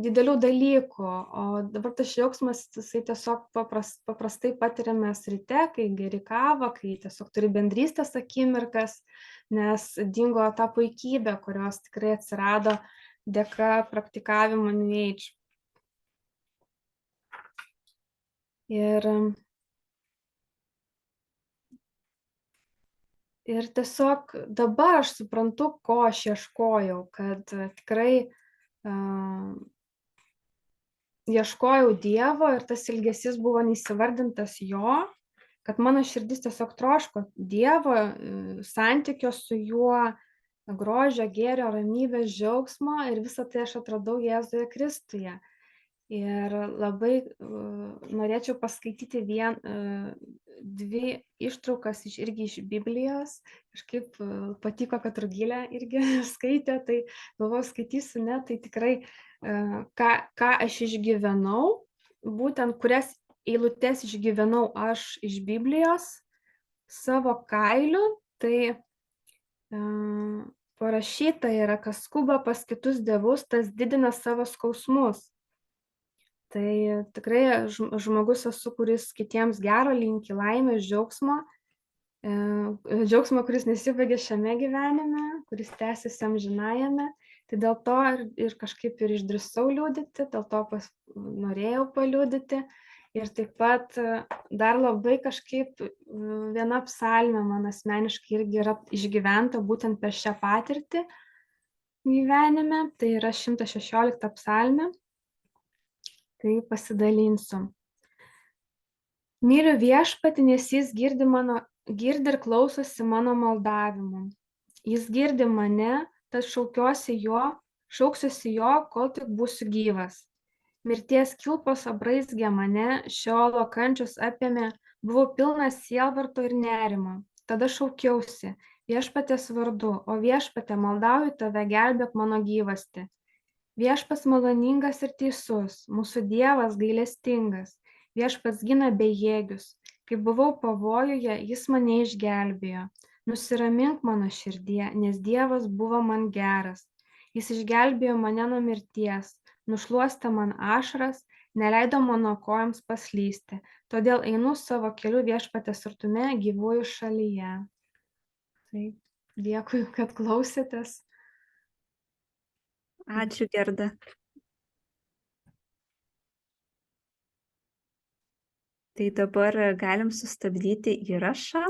didelių dalykų, o dabar tas džiaugsmas, jisai tiesiog paprastai patiriamas ryte, kai geri kavą, kai tiesiog turi bendrystės akimirkas, nes dingo ta puikybė, kurios tikrai atsirado dėka praktikavimo New Age. Ir tiesiog dabar aš suprantu, ko aš ieškojau, kad tikrai ieškojau Dievo ir tas ilgesys buvo neįsivardintas jo, kad mano širdis tiesiog troško Dievo, santykio su juo, grožio, gėrio, ramybės, džiaugsmo, ir visą tai aš atradau Jėzuje Kristuje. Ir labai norėčiau paskaityti 2 ištraukas irgi iš Biblijos. Kažkaip patiko, kad Rugilė irgi skaitė, tai galvoju, skaitysiu, ne, tai tikrai ką aš išgyvenau, būtent kurias eilutes išgyvenau aš iš Biblijos savo kailiu, tai parašyta yra, kas skuba pas kitus dievus, tas didina savo skausmus. Tai tikrai žmogus esu, kuris kitiems gero linki, laimės, džiaugsmo, kuris nesibaigia šiame gyvenime, kuris tęsiasi amžinajame. Tai dėl to ir kažkaip ir išdrįsau liudyti, dėl to norėjau paliudyti. Ir taip pat dar labai kažkaip viena psalmė man asmeniškai irgi yra išgyventa būtent per šią patirtį gyvenime. Tai yra 116 psalmė. Tai pasidalinsiu. Myliu Viešpatį, nes jis girdi ir klausosi mano maldavimų. Jis girdi mane, tad šauksiuosi jo, kol tik būsiu gyvas. Mirties kilpos abraizgė mane, Šeolo kančios apėmė, buvau pilnas sielvarto ir nerimo. Tada šaukiausi Viešpaties vardu, o Viešpatie, maldauju tave, gelbėk mano gyvastį. Viešpats maloningas ir teisus, mūsų Dievas gailestingas, Viešpats gina bejėgius. Kai buvau pavojuje, jis mane išgelbėjo. Nusiramink mano širdie, nes Dievas buvo man geras. Jis išgelbėjo mane nuo mirties, nušluostė man ašaras, neleido mano kojoms paslysti. Todėl einu savo keliu Viešpatės artume, gyvuoju šalyje. Tai dėkui, kad klausėtės. Ačiū, Gerda. Tai dabar galim sustabdyti įrašą.